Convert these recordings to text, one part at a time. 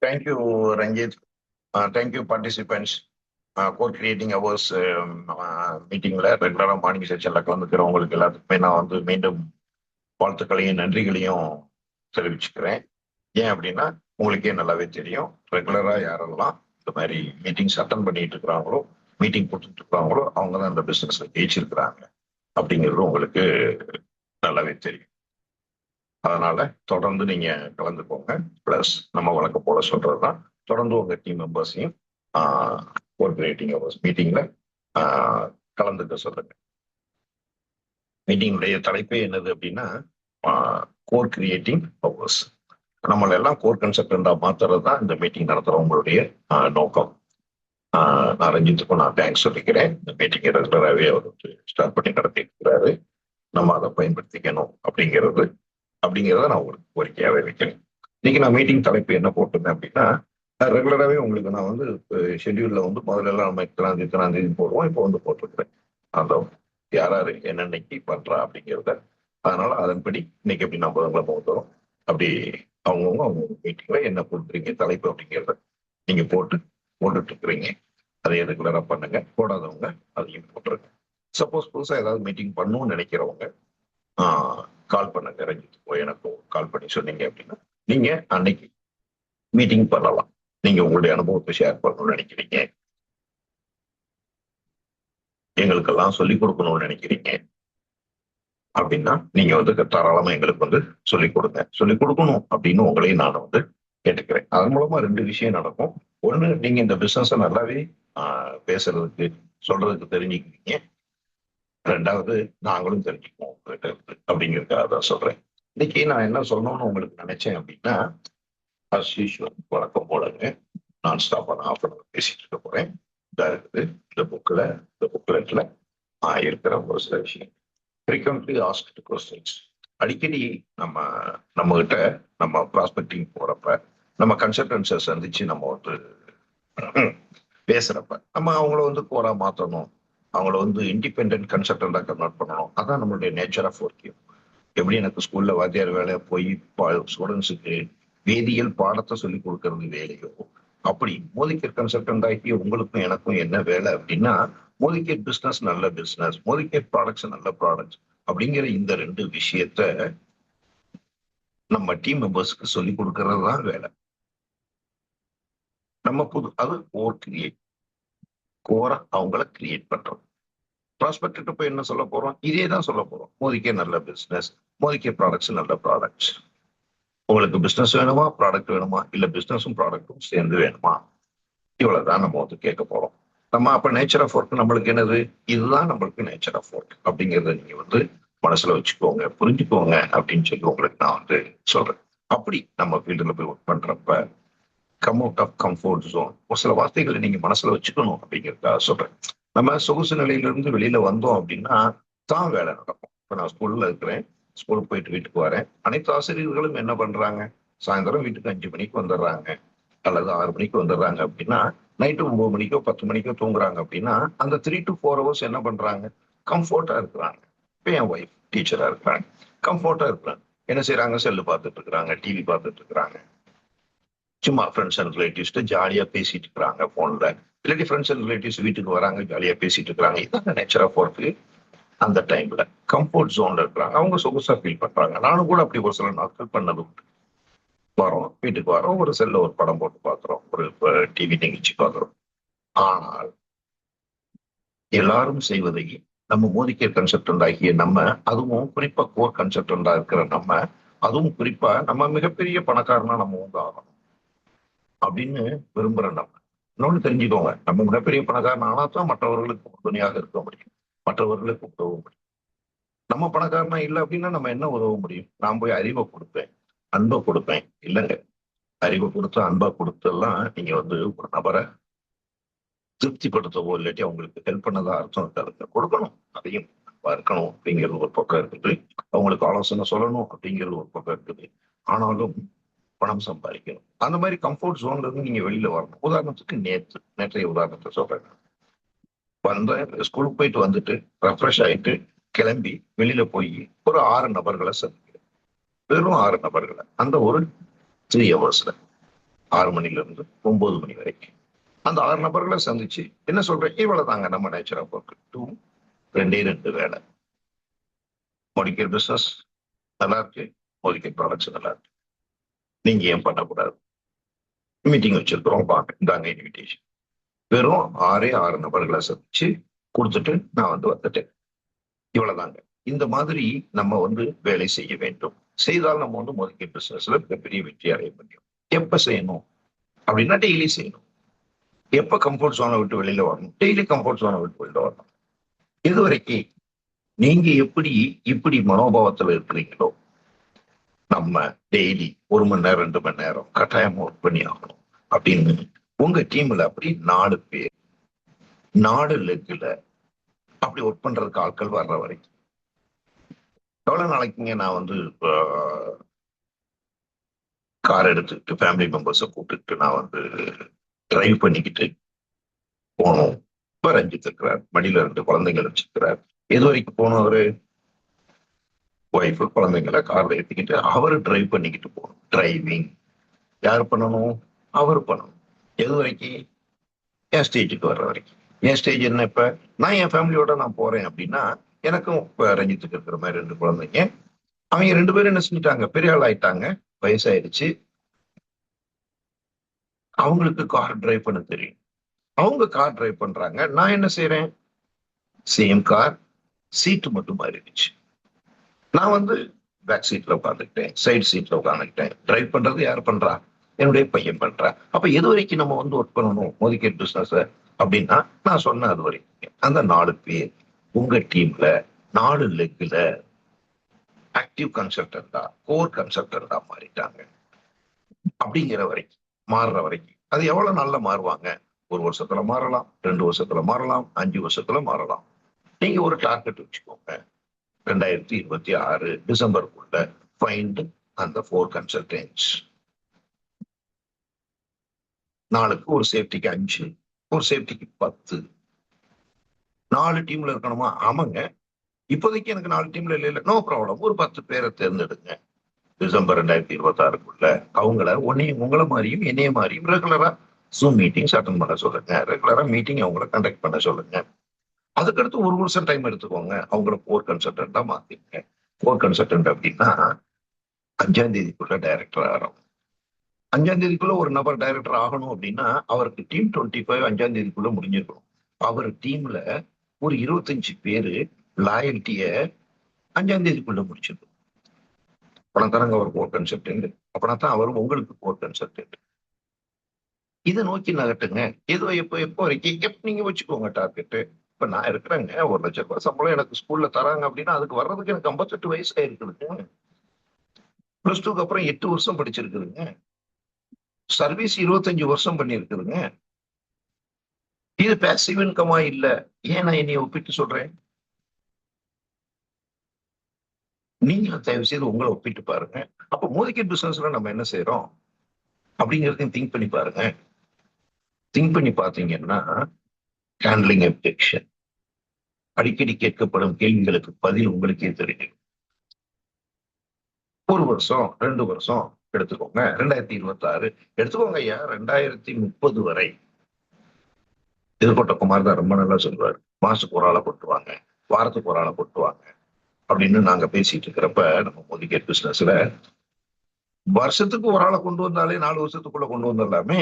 Thank you, Ranjit. Thank you, participants. Co-creating hours மீட்டிங்ல ரெகுலரா morning செக்ஷன்ல கலந்துக்கிறவங்களுக்கு எல்லாத்துக்குமே நான் வந்து மீண்டும் வாழ்த்துக்களையும் நன்றிகளையும் தெரிவிச்சுக்கிறேன். ஏன் அப்படின்னா உங்களுக்கே நல்லாவே தெரியும், ரெகுலரா யாரெல்லாம் இந்த மாதிரி மீட்டிங்ஸ் அட்டன் பண்ணிட்டு இருக்கிறாங்களோ, மீட்டிங் கொடுத்துட்டு இருக்கிறாங்களோ, அவங்க தான் இந்த பிசினஸ்ல ஜெயிச்சிருக்கிறாங்க அப்படிங்கிறது உங்களுக்கு நல்லாவே தெரியும். அதனால தொடர்ந்து நீங்க கலந்துக்கோங்க. பிளஸ் நம்ம வழக்கம் போல சொல்றதுதான், தொடர்ந்து உங்க டீம் மெம்பர்ஸையும் கோஆர்டினேட்டிங் ஹவர்ஸ் மீட்டிங்ல கலந்துக்க சொல்லுங்க. மீட்டிங்குடைய தலைப்பே என்னது அப்படின்னா கோர் கிரியேட்டிங் ஹவர்ஸ். நம்மள எல்லாம் கோர் கன்சல்டண்டா மாத்துறது தான் இந்த மீட்டிங் நடத்துறவங்களுடைய நோக்கம். நான் ரஞ்சித்துக்கும் நான் தேங்க்ஸ் சொல்லிக்கிறேன். இந்த மீட்டிங் ரெகுலராகவே அவர் வந்து ஸ்டார்ட் பண்ணி நடத்திட்டு இருக்கிறாரு. நம்ம அதை பயன்படுத்திக்கணும் அப்படிங்கிறத நான் உங்களுக்கு கோரிக்கையாவே வைக்கிறேன். இன்னைக்கு நான் மீட்டிங் தலைப்பு என்ன போட்டிருந்தேன் அப்படின்னா, ரெகுலராகவே உங்களுக்கு நான் வந்து ஷெட்யூல்ல வந்து முதல்ல எல்லாம் நம்ம இத்தனாம் தேதி போடுவோம். இப்போ வந்து போட்டிருக்கிறேன் அந்த யாராரு என்னன்னைக்கு பண்றா அப்படிங்கிறத. அதனால அதன்படி இன்னைக்கு எப்படி நம்ம வரும் அப்படி அவங்க மீட்டிங்ல என்ன கொடுக்குறீங்க தலைப்பு அப்படிங்கிறத நீங்க போட்டுட்டு இருக்கிறீங்க. அதை ரெகுலரா பண்ணுங்க. போடாதவங்க அதையும் போட்டுருங்க. சப்போஸ் புதுசா ஏதாவது மீட்டிங் பண்ணணும்னு நினைக்கிறவங்க கால் பண்ணுங்க. ரஞ்சித் எனக்கு கால் பண்ணி சொன்னீங்க அப்படின்னா நீங்க அன்னைக்கு மீட்டிங் பண்ணலாம். நீங்க உங்களுடைய அனுபவத்தை ஷேர் பண்ணணும்னு நினைக்கிறீங்க, எங்களுக்கெல்லாம் சொல்லிக் கொடுக்கணும்னு நினைக்கிறீங்க அப்படின்னா நீங்க வந்து தாராளமா எங்களுக்கு வந்து சொல்லிக் கொடுங்க. சொல்லிக் கொடுக்கணும் அப்படின்னு உங்களையும் நான் வந்து கேட்டுக்கிறேன். அதன் மூலமா 2 விஷயம் நடக்கும். ஒண்ணு, நீங்க இந்த பிசினஸை நல்லாவே பேசுறதுக்கு சொல்றதுக்கு தெரிஞ்சுக்குவீங்க. 2வது, நாங்களும் தெரிஞ்சுக்குவோம் உங்ககிட்ட இருந்து அப்படிங்கிறதுக்காக தான் சொல்றேன். இன்னைக்கு நான் என்ன சொல்லணும்னு உங்களுக்கு நினைச்சேன் அப்படின்னா, வழக்கம் போலங்க நான் ஸ்டாப் பேசிட்டு இருக்க போறேன். இருக்குது இந்த புக்லெட்ல இருக்கிற ஒரு சில விஷயம். Frequently asked questions. அடிக்கடி நம்ம கிட்ட நம்ம ப்ராஸ்பெக்டிங் போறப்ப, நம்ம கன்சல்டன்ஸை சந்திச்சு நம்ம வந்து பேசுறப்ப, நம்ம அவங்கள வந்து கோரா மாற்றணும், அவங்கள வந்து இண்டிபெண்ட் கன்சல்டண்டா கன்வெர்ட் பண்ணணும். அதான் நம்மளுடைய நேச்சர் ஆஃப் ஒர்க்கிங். எப்படி எனக்கு ஸ்கூல்ல வாத்தியார் வேலை போய் ஸ்டூடெண்ட்ஸுக்கு வேதியியல் பாடத்தை சொல்லி கொடுக்கறது வேலையோ, அப்படி மோதிகேட் கன்சல்டன்ட் ஆகி உங்களுக்கும் எனக்கும் என்ன வேலை அப்படின்னா, மோதிகேட் பிசினஸ் நல்ல பிசினஸ், மோதிகேட் ப்ராடக்ட்ஸ் நல்ல ப்ராடக்ட்ஸ் அப்படிங்கிற இந்த 2 விஷயத்த நம்ம டீம் மெம்பர்ஸ்க்கு சொல்லி கொடுக்கறது தான் வேலை. நம்ம அது கோரா அவங்கள கிரியேட் பண்றோம். ப்ராஸ்பெக்ட் போய் என்ன சொல்ல போறோம்? இதே தான் சொல்ல போறோம். மோதிகே நல்ல பிசினஸ், மோதிகே ப்ராடக்ட்ஸ் நல்ல ப்ராடக்ட்ஸ். உங்களுக்கு பிசினஸ் வேணுமா, ப்ராடக்ட் வேணுமா, இல்ல பிசினஸும் ப்ராடக்டும் சேர்ந்து வேணுமா? இவ்வளவுதான் நம்ம வந்து கேட்க போறோம். நம்ம அப்ப நேச்சர் ஆஃப் ஒர்க் நம்மளுக்கு என்னது? இதுதான் நம்மளுக்கு நேச்சர் ஆஃப் ஒர்க் அப்படிங்கிறத நீங்க வந்து மனசுல வச்சுக்கோங்க, புரிஞ்சுக்கோங்க அப்படின்னு சொல்லி உங்களுக்கு நான் வந்து சொல்றேன். அப்படி நம்ம ஃபீல்டுல போய் ஒர்க் பண்றப்ப come out of comfort zone, ஒரு சில வார்த்தைகளை நீங்க மனசுல வச்சுக்கணும் அப்படிங்கிறதுக்காக சொல்றேன். நம்ம சொகுசு நிலையிலிருந்து வெளியில வந்தோம் அப்படின்னா தான் வேலை நடக்கும். இப்ப நான் ஸ்கூல்ல இருக்கிறேன், ஸ்கூலுக்கு போயிட்டு வீட்டுக்கு வரேன். அனைத்து ஆசிரியர்களும் என்ன பண்றாங்க? சாயந்தரம் வீட்டுக்கு 5 மணிக்கு வந்துடுறாங்க அல்லது 6 மணிக்கு வந்துடுறாங்க அப்படின்னா, நைட்டு 9 மணிக்கோ 10 மணிக்கோ தூங்குறாங்க அப்படின்னா, அந்த 3 to 4 hours என்ன பண்றாங்க? கம்ஃபர்ட்டா இருக்கிறாங்க. இப்போ என் ஒய்ஃப் டீச்சரா இருக்கிறாங்க, கம்ஃபர்ட்டா இருக்கிறாங்க. என்ன செய்யறாங்க? செல்லு பார்த்துட்டு இருக்கிறாங்க, டிவி பார்த்துட்டு இருக்கிறாங்க, சும்மா ஃப்ரெண்ட்ஸ் அண்ட் ரிலேட்டிவ்ஸ்ட்டு ஜாலியா பேசிட்டு இருக்கிறாங்க போன்ல. இல்லாட்டி ஃப்ரெண்ட்ஸ் அண்ட் ரிலேட்டிவ்ஸ் வீட்டுக்கு வராங்க, ஜாலியா பேசிட்டு இருக்கிறாங்க. இதுதான் நேச்சர் ஆஃப் ஒர்க். அந்த டைம்ல கம்ஃபர்ட் ஜோன்ல இருக்கிறாங்க, அவங்க சொகுசா ஃபீல் பண்றாங்க. நானும் கூட அப்படி ஒரு சில நாட்கள் பண்ணது உண்டு. வரோம், வீட்டுக்கு வரோம், ஒரு செல்ல ஒரு படம் போட்டு பாக்குறோம், ஒரு டிவி நிகழ்ச்சி பாக்குறோம். ஆனால் எல்லாரும் செய்வதை நம்ம மோதிகேட் கன்சல்டன்ட் ஆகிய நம்ம, அதுவும் குறிப்பா கோர் கன்சல்டன்டா இருக்கிற நம்ம, அதுவும் குறிப்பா நம்ம மிகப்பெரிய பணக்காரனா நம்ம வந்து ஆகணும் அப்படின்னு விரும்புற நம்ம. இன்னொன்னு தெரிஞ்சுக்கோங்க, நம்ம மிகப்பெரிய பணக்காரன் ஆனா தான் மற்றவர்களுக்கு உறுதுணையாக இருக்க முடியும், மற்றவர்களுக்கு உதவ முடியும். நம்ம பணக்காரனா இல்லை அப்படின்னா நம்ம என்ன உதவ முடியும்? நான் போய் அறிவை கொடுப்பேன், அன்பை கொடுப்பேன் இல்லைங்க. அறிவை கொடுத்து அன்பா கொடுத்தெல்லாம் நீங்க வந்து ஒரு நபரை திருப்திப்படுத்தவோ இல்லாட்டி அவங்களுக்கு ஹெல்ப் பண்ணதா அர்த்தம் இருக்காது. கொடுக்கணும், அதையும் இருக்கணும் அப்படிங்கிறது ஒரு பக்கம் இருக்குது. அவங்களுக்கு ஆலோசனை சொல்லணும் அப்படிங்கிறது ஒரு பக்கம் இருக்குது. ஆனாலும் பணம் சம்பாதிக்கணும். அந்த மாதிரி கம்ஃபர்ட் ஜோன்ல இருந்து நீங்க வெளியில வரணும். உதாரணத்துக்கு நேற்றைய உதாரணத்தை சொல்றேன். வந்தேன், ஸ்கூலுக்கு போயிட்டு வந்துட்டு ரெஃப்ரெஷ் ஆயிட்டு கிளம்பி வெளியில போய் ஒரு 6 நபர்களை சந்திக்கிறேன். வெறும் 6 நபர்களை அந்த ஒரு 3 ஹவர்ஸ்ல 6 மணில இருந்து 9 மணி வரைக்கும் அந்த 6 நபர்களை சந்திச்சு என்ன சொல்றேன், இவ்வளவு தாங்க நம்ம நேச்சர் ஆஃப் ஒர்க். 2 வேலை. மோடிகேர் பிசினஸ் நல்லா இருக்கு, மோடிகேர் ப்ராடக்ட்ஸ் நல்லா இருக்கு, நீங்க ஏன் பண்ணக்கூடாது, மீட்டிங் வச்சிருக்கிறோம் வாங்க, இந்தாங்க இன்விடேஷன். வெறும் 6 நபர்களை சந்திச்சு கொடுத்துட்டு நான் வந்துட்டேன். இவ்வளவுதாங்க. இந்த மாதிரி நம்ம வேலை செய்ய வேண்டும். செய்தால் நம்ம மோதிக்கை பிசினஸ்ல மிகப்பெரிய வெற்றி அடைய முடியும். எப்ப செய்யணும் அப்படின்னா டெய்லி செய்யணும். எப்ப கம்ஃபர்ட் ஜோனை விட்டு வெளியில வரணும், டெய்லி கம்ஃபர்ட் ஜோனை விட்டு வெளியில வரணும். இதுவரைக்கும் நீங்க இப்படி மனோபாவத்துல இருக்கிறீங்களோ, நம்ம டெய்லி 1 மணி நேரம் 2 மணி நேரம் கட்டாயமா ஒர்க் பண்ணி ஆகணும் அப்படின்னு உங்க டீம்ல அப்படி 4 பேர் 4 லெக்ல அப்படி ஒர்க் பண்றதுக்கு ஆட்கள் வர்ற வரைக்கும் எவ்வளவு நாளைக்குங்க நான் கார் எடுத்துக்கிட்டு ஃபேமிலி மெம்பர்ஸை கூப்பிட்டுக்கிட்டு நான் டிரைவ் பண்ணிக்கிட்டு போனோம். இப்ப ரஞ்சித் இருக்கிறார், மடியில 2 குழந்தைங்க வச்சிருக்கிறார். எது வரைக்கும் போனவரு ஒய்ஃப் குழந்தைங்களை கார்ல ஏற்றிக்கிட்டு அவரு டிரைவ் பண்ணிக்கிட்டு போகணும். டிரைவிங் யார் பண்ணணும்? அவர் பண்ணணும். எது வரைக்கும்? என் ஸ்டேஜுக்கு வர்ற வரைக்கும். என் ஸ்டேஜ் என்ன? இப்ப நான் என் ஃபேமிலியோட நான் போறேன் அப்படின்னா எனக்கும் இப்ப ரஞ்சித்துக்கு இருக்கிற மாதிரி 2 குழந்தைங்க, அவங்க 2 பேரும் என்ன செஞ்சுட்டாங்க, பெரிய ஆள் ஆயிட்டாங்க, வயசாயிடுச்சு, அவங்களுக்கு கார் டிரைவ் பண்ண தெரியும். அவங்க கார் டிரைவ் பண்றாங்க, நான் என்ன செய்யறேன், சேம் கார், சீட்டு மட்டும் மாறிடுச்சு. நான் பேக் சீட்ல உட்காந்துக்கிட்டேன், சைடு சீட்ல உட்காந்துக்கிட்டேன். டிரைவ் பண்றது யார் பண்றா? என்னுடைய பையன் பண்றா. அப்ப எது வரைக்கும் நம்ம ஒர்க் பண்ணணும் மோதிகேட் பிசினஸ் அப்படின்னா நான் சொன்ன அது வரைக்கும் அந்த 4 பேர் உங்க டீம்ல 4 லெக்ல ஆக்டிவ் கன்சல்டன்டா கோர் கன்சல்டன்டா மாறிட்டாங்க. அப்படிங்கிற வரைக்கும் மாறுற வரைக்கும் அது எவ்வளவு நாள்ல மாறுவாங்க? 1 வருஷத்துல மாறலாம், 2 வருஷத்துல மாறலாம், 5 வருஷத்துல மாறலாம். நீங்க ஒரு டார்கெட் வச்சுக்கோங்க, 2026 டிசம்பருக்குள்ள ஃபைண்ட் அந்த 4 கன்சல்டன்ட்ஸ். நாளுக்கு ஒரு சேஃப்டிக்கு 5, ஒரு சேஃப்டிக்கு 10. 4 டீம்ல இருக்கணுமா? ஆமாங்க. இப்போதைக்கு எனக்கு 4 டீம்ல இல்ல, நோ ப்ராப்ளம். ஒரு 10 பேரை தேர்ந்தெடுங்க டிசம்பர் 2026க்குள்ள. அவங்கள உங்களை மாதிரியும் என்னைய மாதிரியும் ரெகுலரா ஜூம் மீட்டிங்ஸ் அட்டன் பண்ண சொல்லுங்க, ரெகுலரா மீட்டிங் அவங்கள கண்டக்ட் பண்ண சொல்லுங்க. அதுக்கடுத்து 1 வருஷம் டைம் எடுத்துக்கோங்க, அவங்கள கோர் கன்சல்டன்டா மாத்திங்க. கோர் கன்சல்டன்ட் அப்படின்னா 5ஆம் தேதிக்குள்ள டைரக்டர் ஆகிறோம். 5ஆம் தேதிக்குள்ள ஒரு நபர் டைரக்டர் ஆகணும் அப்படின்னா அவருக்கு டீம் 25 5ஆம் தேதிக்குள்ள முடிஞ்சிருக்கணும். அவர் டீம்ல ஒரு 25 பேரு லாயல்ட்டிய 5ஆம் தேதிக்குள்ள முடிச்சிருக்கணும். அப்பனா தானங்க அவர் கோர் கன்சல்டன்ட், அப்பனா தான் அவர் உங்களுக்கு கோர் கன்சல்டன்ட். இதை நோக்கி நகட்டுங்க. ஏதோ எப்போ வரைக்கும் நீங்க வச்சுக்கோங்க டார்கெட்டு. இப்ப நான் இருக்கிறேங்க, 1 லட்சம் ரூபாய் சம்பளம் எனக்கு ஸ்கூல்ல தராங்க அப்படின்னா அதுக்கு வர்றதுக்கு எனக்கு 58 வயசு ஆயிருக்குதுங்க. +2க்கு அப்புறம் 8 வருஷம் படிச்சிருக்குதுங்க. சர்வீஸ் 25 வருஷம் பண்ணிருக்குதுங்க. இது பேசிவ் இன்கமா இல்ல. ஏன் நான் என்னைய ஒப்பிட்டு சொல்றேன்? நீங்க தயவு செய்து உங்களை ஒப்பிட்டு பாருங்க. அப்ப மோதிகேட் பிசினஸ்ல நம்ம என்ன செய்யறோம் அப்படிங்கறதையும் திங்க் பண்ணி பாருங்க. திங்க் பண்ணி பாத்தீங்கன்னா ஹேண்ட்லிங் அப்ஜெக்ஷன், அடிக்கடி கேட்கப்படும் கேள்விகளுக்கு பதில் உங்களுக்கே தெரியும். 1 வருஷம் 2 வருஷம் எடுத்துக்கோங்க, 2026 எடுத்துக்கோங்க ஐயா, 2030 வரை. திருக்கோட்ட குமார் தான் ரொம்ப நல்லா சொல்லுவார், மாசத்துக்கு ஒரு ஆளை கொட்டுவாங்க, வாரத்துக்கு ஒரு ஆளை கொட்டுவாங்க அப்படின்னு நாங்க பேசிட்டு இருக்கிறப்ப நம்ம மோதிகேட் பிசினஸ்ல வருஷத்துக்கு ஒரு ஆளை கொண்டு வந்தாலே 4 வருஷத்துக்குள்ள கொண்டு வந்துடலாமே.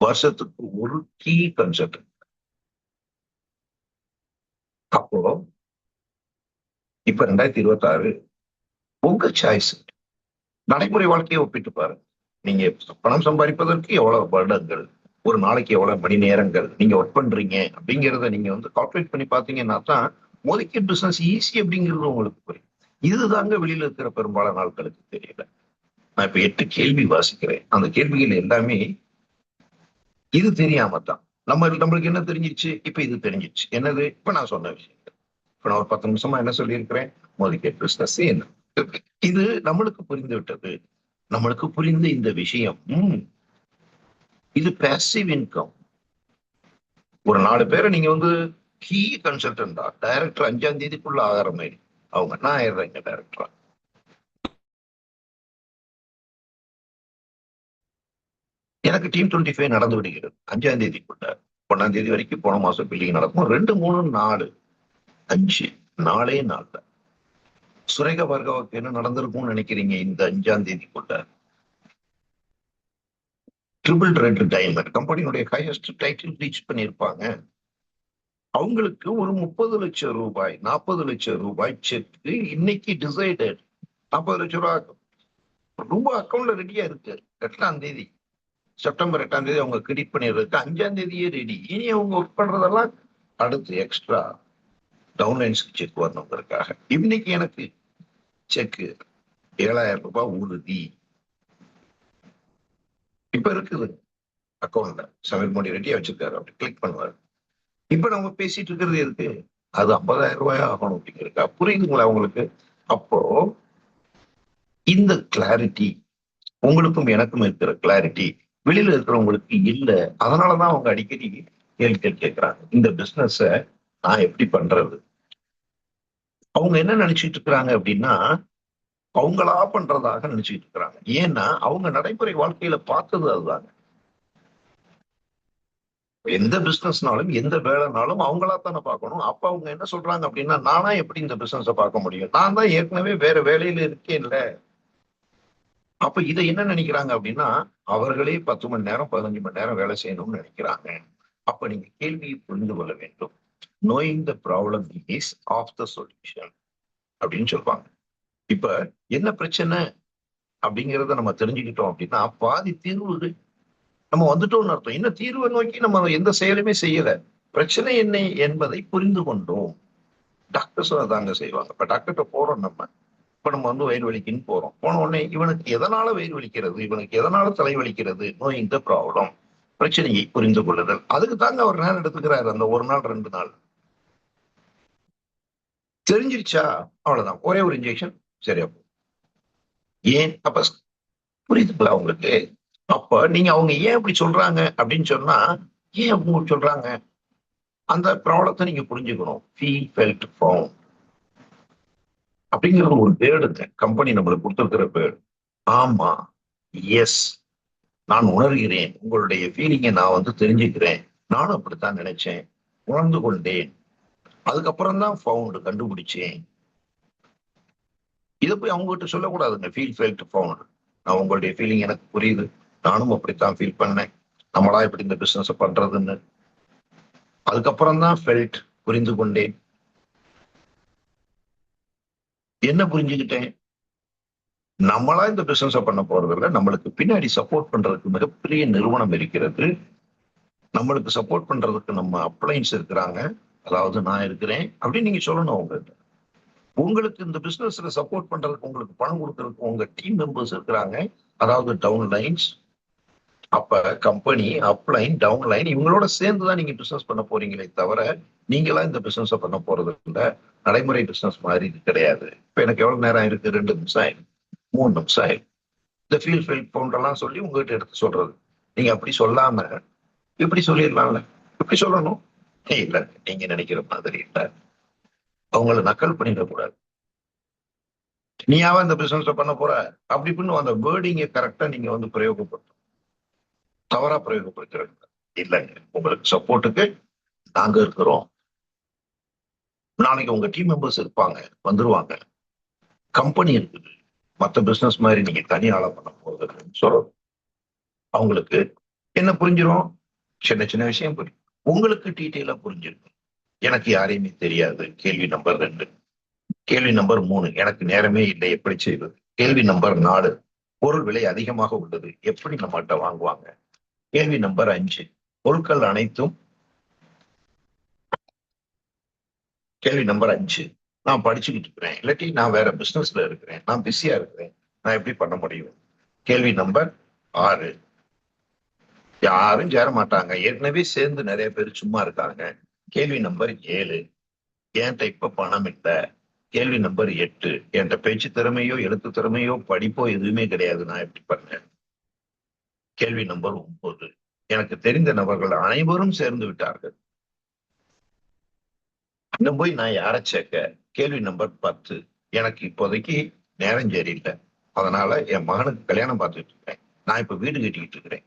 வருஷத்துக்கு ஒரு கீ கன்சல்டன்ட். அப்போ இப்ப 2026 உங்க சாய்ஸ். நடைமுறை வாழ்க்கையை ஒப்பிட்டு பாருங்க. நீங்க பணம் சம்பாதிப்பதற்கு எவ்வளவு வருடங்கள், ஒரு நாளைக்கு எவ்வளவு மணி நேரங்கள் நீங்க ஒர்க் பண்றீங்க அப்படிங்கிறத நீங்க கால்குலேட் பண்ணி பாத்தீங்கன்னா தான் மோதிகேட் பிசினஸ் ஈஸி அப்படிங்கிறது உங்களுக்கு புரியும். இதுதாங்க வெளியில இருக்கிற பெரும்பாலான ஆட்களுக்கு தெரியல. நான் இப்ப 8 கேள்வி வாசிக்கிறேன், அந்த கேள்விகள் எல்லாமே இது தெரியாம தான். நம்மளுக்கு என்ன தெரிஞ்சிச்சு? இப்ப இது தெரிஞ்சிச்சு. என்னது? இப்ப நான் சொன்ன விஷயம். இப்ப நான் ஒரு 10 நிமிஷமா என்ன சொல்லியிருக்கிறேன்? மோதிகேட் பிசினஸ் என்ன, இது நம்மளுக்கு புரிந்து விட்டது. நம்மளுக்கு புரிந்த இந்த விஷயம் இது பேசிவ் இன்கம். ஒரு 4 பேரை நீங்க கீ கன்சல்டன்டா டைரக்டர் 5ஆம் தேதிக்குள்ள ஆகிற மாதிரி அவங்க நான் ஆயிடுறேங்க டைரக்டரா. எனக்கு டீம் 25 நடந்து விடுகிறது 5ஆம் தேதிக்குள்ள. 1ஆம் தேதி வரைக்கும் போன மாசம் பில்லிங் நடக்கும். 2, 3, 4, 5 4 நாள்ல சுரேகா பார்கவாவுக்கு என்ன நடந்திருக்கும்னு நினைக்கிறீங்க? இந்த 5ஆம் தேதிக்குள்ள ட்ரிபிள் ரெட் டைமண்ட் கம்பெனியுடைய ஹையஸ்ட் டைட்டில் ரீச் பண்ணியிருப்பாங்க. அவங்களுக்கு ஒரு 30 லட்சம் ரூபாய் 40 லட்சம் ரூபாய் செக் இன்னைக்கு டிசைடட். 40 லட்சம் ரூபாய் அக்கௌண்ட்ல ரெடியா இருக்கு. 8ஆம் தேதி செப்டம்பர் 8ஆம் தேதி அவங்க கிரெடிட் பண்ணிடுறதுக்கு 5ஆம் தேதியே ரெடி. இனி அவங்க ஒர்க் பண்றதெல்லாம் அடுத்து எக்ஸ்ட்ரா டவுன்லைன்ஸ்க்கு செக் வரணுங்கிறதுக்காக. இன்னைக்கு எனக்கு செக் 7,000 ரூபாய் உறுதி இப்ப இருக்குது அக்கௌண்ட்ல. சமீர் மோடி ரெடியா வச்சிருக்காரு. அப்படி கிளிக் பண்ணுவாரு. இப்ப நம்ம பேசிட்டு இருக்கிறது இருக்கு அது 50,000 ரூபாய் ஆகணும் அப்படிங்கிறக்கா. புரியுதுங்களா உங்களுக்கு? அப்போ இந்த கிளாரிட்டி உங்களுக்கும் எனக்கும் இருக்கிற கிளாரிட்டி வெளியில இருக்கிறவங்களுக்கு இல்ல. அதனாலதான் அவங்க அடிக்கடி கேள்விகள் கேட்கிறாங்க. இந்த பிசினஸ நான் எப்படி பண்றது? அவங்க என்ன நினைச்சிட்டு இருக்கிறாங்க அப்படின்னா அவங்களா பண்றதாக நினைச்சிட்டு இருக்கிறாங்க. ஏன்னா அவங்க நடைமுறை வாழ்க்கையில பார்த்தது அதுதாங்க. எந்த பிசினஸ்னாலும் எந்த வேலைனாலும் அவங்களா தானே பார்க்கணும். அப்ப அவங்க என்ன சொல்றாங்க அப்படின்னா நானா எப்படி இந்த பிசினஸ பார்க்க முடியும்? நான் தான் ஏற்கனவே வேற வேலையில இருக்கேன்ல. அப்ப இதை என்ன நினைக்கிறாங்க அப்படின்னா அவர்களே 10 மணி நேரம் 15 மணி நேரம் வேலை செய்யணும்னு நினைக்கிறாங்க. அப்ப நீங்க கேள்வியை புரிந்து கொள்ள வேண்டும். Knowing the problem is half the solution அப்படின்னு சொல்லுவாங்க. இப்ப என்ன பிரச்சனை அப்படிங்கிறத நம்ம தெரிஞ்சுக்கிட்டோம் அப்படின்னா பாதி தீர்வு நம்ம வந்துட்டோம்னு அர்த்தம். இன்னும் தீர்வை நோக்கி நம்ம எந்த செயலுமே செய்யல. பிரச்சனை என்ன என்பதை புரிந்து கொண்டோம். டாக்டர்ஸ் அதாங்க செய்வாங்க. இப்ப டாக்டர்கிட்ட போறோம் நம்ம. இப்ப நம்ம வந்து வயிறு வலிக்குன்னு போறோம். போன உடனே இவனுக்கு எதனால வயிறு வலிக்கிறது, இவனுக்கு எதனால தலை வலிக்கிறது, நோயிங் த ப்ராப்ளம், பிரச்சனையை புரிந்து கொள்ளுதல். அதுக்கு தாங்க அவர் நேரம் எடுத்துக்கிறாரு. அந்த 1 நாள் 2 நாள் தெரிஞ்சிருச்சா அவ்வளவுதான். ஒரே ஒரு இன்ஜெக்ஷன் சரியா போகும். ஏன் அப்ப புரியுதுங்களா உங்களுக்கு? அப்ப நீங்க அவங்க ஏன் அப்படி சொல்றாங்க அப்படின்னு சொன்னா ஏன் அவங்க சொல்றாங்க அந்த ப்ராப்ளத்தை நீங்க புரிஞ்சுக்கணும். ஃபீல் ஃபெல்ட் ஃபவுண்ட் அப்படிங்கிறது ஒரு வேர்டுங்க. கம்பெனி நம்மளுக்கு கொடுத்திருக்கிற வேர்டு. ஆமா, எஸ், நான் உணர்கிறேன். உங்களுடைய ஃபீலிங்கை நான் வந்து தெரிஞ்சுக்கிறேன். நானும் அப்படித்தான் நினைச்சேன், உணர்ந்து கொண்டேன். அதுக்கப்புறம் தான் ஃபவுண்ட் கண்டுபிடிச்சேன். இதை போய் அவங்க கிட்ட சொல்லக்கூடாதுங்க. Feel felt found. நான் உங்களுடைய ஃபீலிங் எனக்கு புரியுது. நானும் அப்படித்தான் ஃபீல் பண்ணேன். நம்மளா இப்படி இந்த பிசினஸ் பண்றதுன்னு. அதுக்கப்புறம் தான் ஃபெல்ட் புரிந்து கொண்டேன். என்ன புரிஞ்சுக்கிட்டேன்? நம்மளா இந்த பிசினஸ் பண்ண போறதில்ல. நம்மளுக்கு பின்னாடி சப்போர்ட் பண்றதுக்கு மிகப்பெரிய நிறுவனம் இருக்கிறது. நம்மளுக்கு சப்போர்ட் பண்றதுக்கு நம்ம அப்ளைன்ஸ் இருக்கிறாங்க. அதாவது நான் இருக்கிறேன் அப்படின்னு நீங்க சொல்லணும். உங்களுக்கு இந்த பிசினஸ்ல சப்போர்ட் பண்றதுக்கு உங்களுக்கு பணம் கொடுக்கறதுக்கு உங்க டீம் மெம்பர்ஸ் இருக்கிறாங்க. அதாவது டவுன் லைன்ஸ். அப்ப கம்பெனி அப்லைன் டவுன் லைன் இவங்களோட சேர்ந்துதான் நீங்க பிசினஸ் பண்ண போறீங்களே தவிர நீங்களா இந்த பிசினஸ் பண்ண போறது இல்ல. நடைமுறை பிசினஸ் மாதிரி இது கிடையாது. இப்ப எனக்கு எவ்வளவு நேரம் இருக்கு? 2 நிமிஷம் ஆயிடும், 3 நிமிஷம் ஆயிடும். இந்த ஃபீல் ஃபெல்ட் பவுண்டெல்லாம் சொல்லி உங்ககிட்ட எடுத்து சொல்றது. நீங்க அப்படி சொல்லாம இப்படி சொல்லிடலாம்ல. இப்படி சொல்லணும். இல்ல நீங்க நினைக்கிற மாதிரி இல்ல. அவங்கள நக்கல் பண்ணிடக்கூடாது. நீயாவா இந்த பிசினஸ் பண்ண போற அப்படி இப்படின்னு அந்த வேர்டிங்க கரெக்டா நீங்க வந்து பிரயோகப்படுத்தும். தவறா பிரயோகப்படுத்துறது இல்லைங்க. உங்களுக்கு சப்போர்ட்டுக்கு நாங்க இருக்கிறோம். நாளைக்கு உங்க டீம் மெம்பர்ஸ் இருப்பாங்க, வந்துருவாங்க. கம்பெனி இருக்குது. மற்ற பிசினஸ் மாதிரி நீங்க தனியாள பண்ண போறது சொல்றோம். அவங்களுக்கு என்ன புரிஞ்சிடும்? சின்ன சின்ன விஷயம் புரியும். உங்களுக்கு டீட்டெயிலா புரிஞ்சிருக்கும். எனக்கு யாரையுமே தெரியாது. கேள்வி நம்பர் 2. கேள்வி நம்பர் 3, எனக்கு நேரமே இல்லை, எப்படி செய்வது? கேள்வி நம்பர் 4, பொருள் விலை அதிகமாக உள்ளது, எப்படி நம்மகிட்ட வாங்குவாங்க? கேள்வி நம்பர் 5, பொருட்கள் அனைத்தும். கேள்வி நம்பர் 5, நான் படிச்சுக்கிட்டு இருக்கிறேன், இல்லாட்டி நான் வேற பிசினஸ்ல இருக்கிறேன், நான் பிஸியா இருக்கிறேன், நான் எப்படி பண்ண முடியும்? கேள்வி நம்பர் 6, யாரும் சேர மாட்டாங்க, ஏற்கனவே சேர்ந்து நிறைய பேர் சும்மா இருக்காங்க. கேள்வி நம்பர் 7, என்கிட்ட இப்ப பணம் இல்லை. கேள்வி நம்பர் 8, என்கிட்ட பேச்சு திறமையோ எழுத்து திறமையோ படிப்போ எதுவுமே கிடையாது, நான் எப்படி பண்ணேன்? கேள்வி நம்பர் 9, எனக்கு தெரிந்த நபர்கள் அனைவரும் சேர்ந்து விட்டார்கள், இன்னும் போய் நான் யாரை சேர்க்க? கேள்வி நம்பர் 10. எனக்கு இப்போதைக்கு நேரம் சரியில்லை, அதனால என் மகனுக்கு கல்யாணம் பார்த்துட்டு இருக்கேன், நான் இப்ப வீடு கட்டிக்கிட்டு இருக்கிறேன்,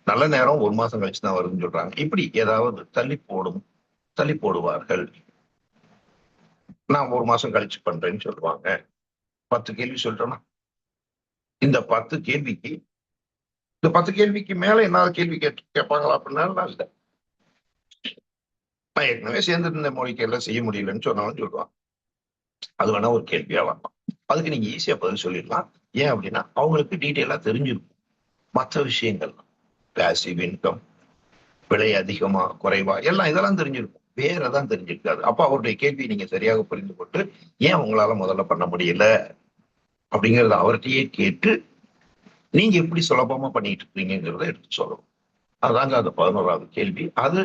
நல்ல நேரம் 1 மாசம் கழிச்சு தான் வருதுன்னு சொல்றாங்க. இப்படி ஏதாவது தள்ளி போடுவார்கள். நான் 1 மாசம் கழிச்சு பண்றேன்னு சொல்லுவாங்க. 10 கேள்வி சொல்லிட்டோம்னா இந்த 10 கேள்விக்கு மேல என்ன கேள்வி கேட்பாங்களா அப்படின்னா இல்லை. நான் ஏற்கனவே சேர்ந்து இந்த மொழிக்கு எல்லாம் செய்ய முடியலன்னு சொன்னாலும் சொல்லுவான். அது வேணா ஒரு கேள்வியா வரலாம். அதுக்கு நீங்க ஈஸியா பதில் சொல்லிடலாம். ஏன் அப்படின்னா அவங்களுக்கு டீட்டெயிலா தெரிஞ்சிருக்கும். மற்ற விஷயங்கள் பேசிவ் இன்கம், விலை அதிகமா குறைவா எல்லாம் இதெல்லாம் தெரிஞ்சிருக்கும், வேறதான் தெரிஞ்சிருக்காது. அப்ப அவருடைய கேள்வியை நீங்க சரியாக புரிந்து கொண்டு ஏன் உங்களால முதல்ல பண்ண முடியல அப்படிங்கறத அவர்கிட்டயே கேட்டு நீங்க எப்படி சுலபமா பண்ணிட்டு இருக்கீங்கிறத எடுத்து சொல்லணும். அதாங்க அது 11வது கேள்வி. அது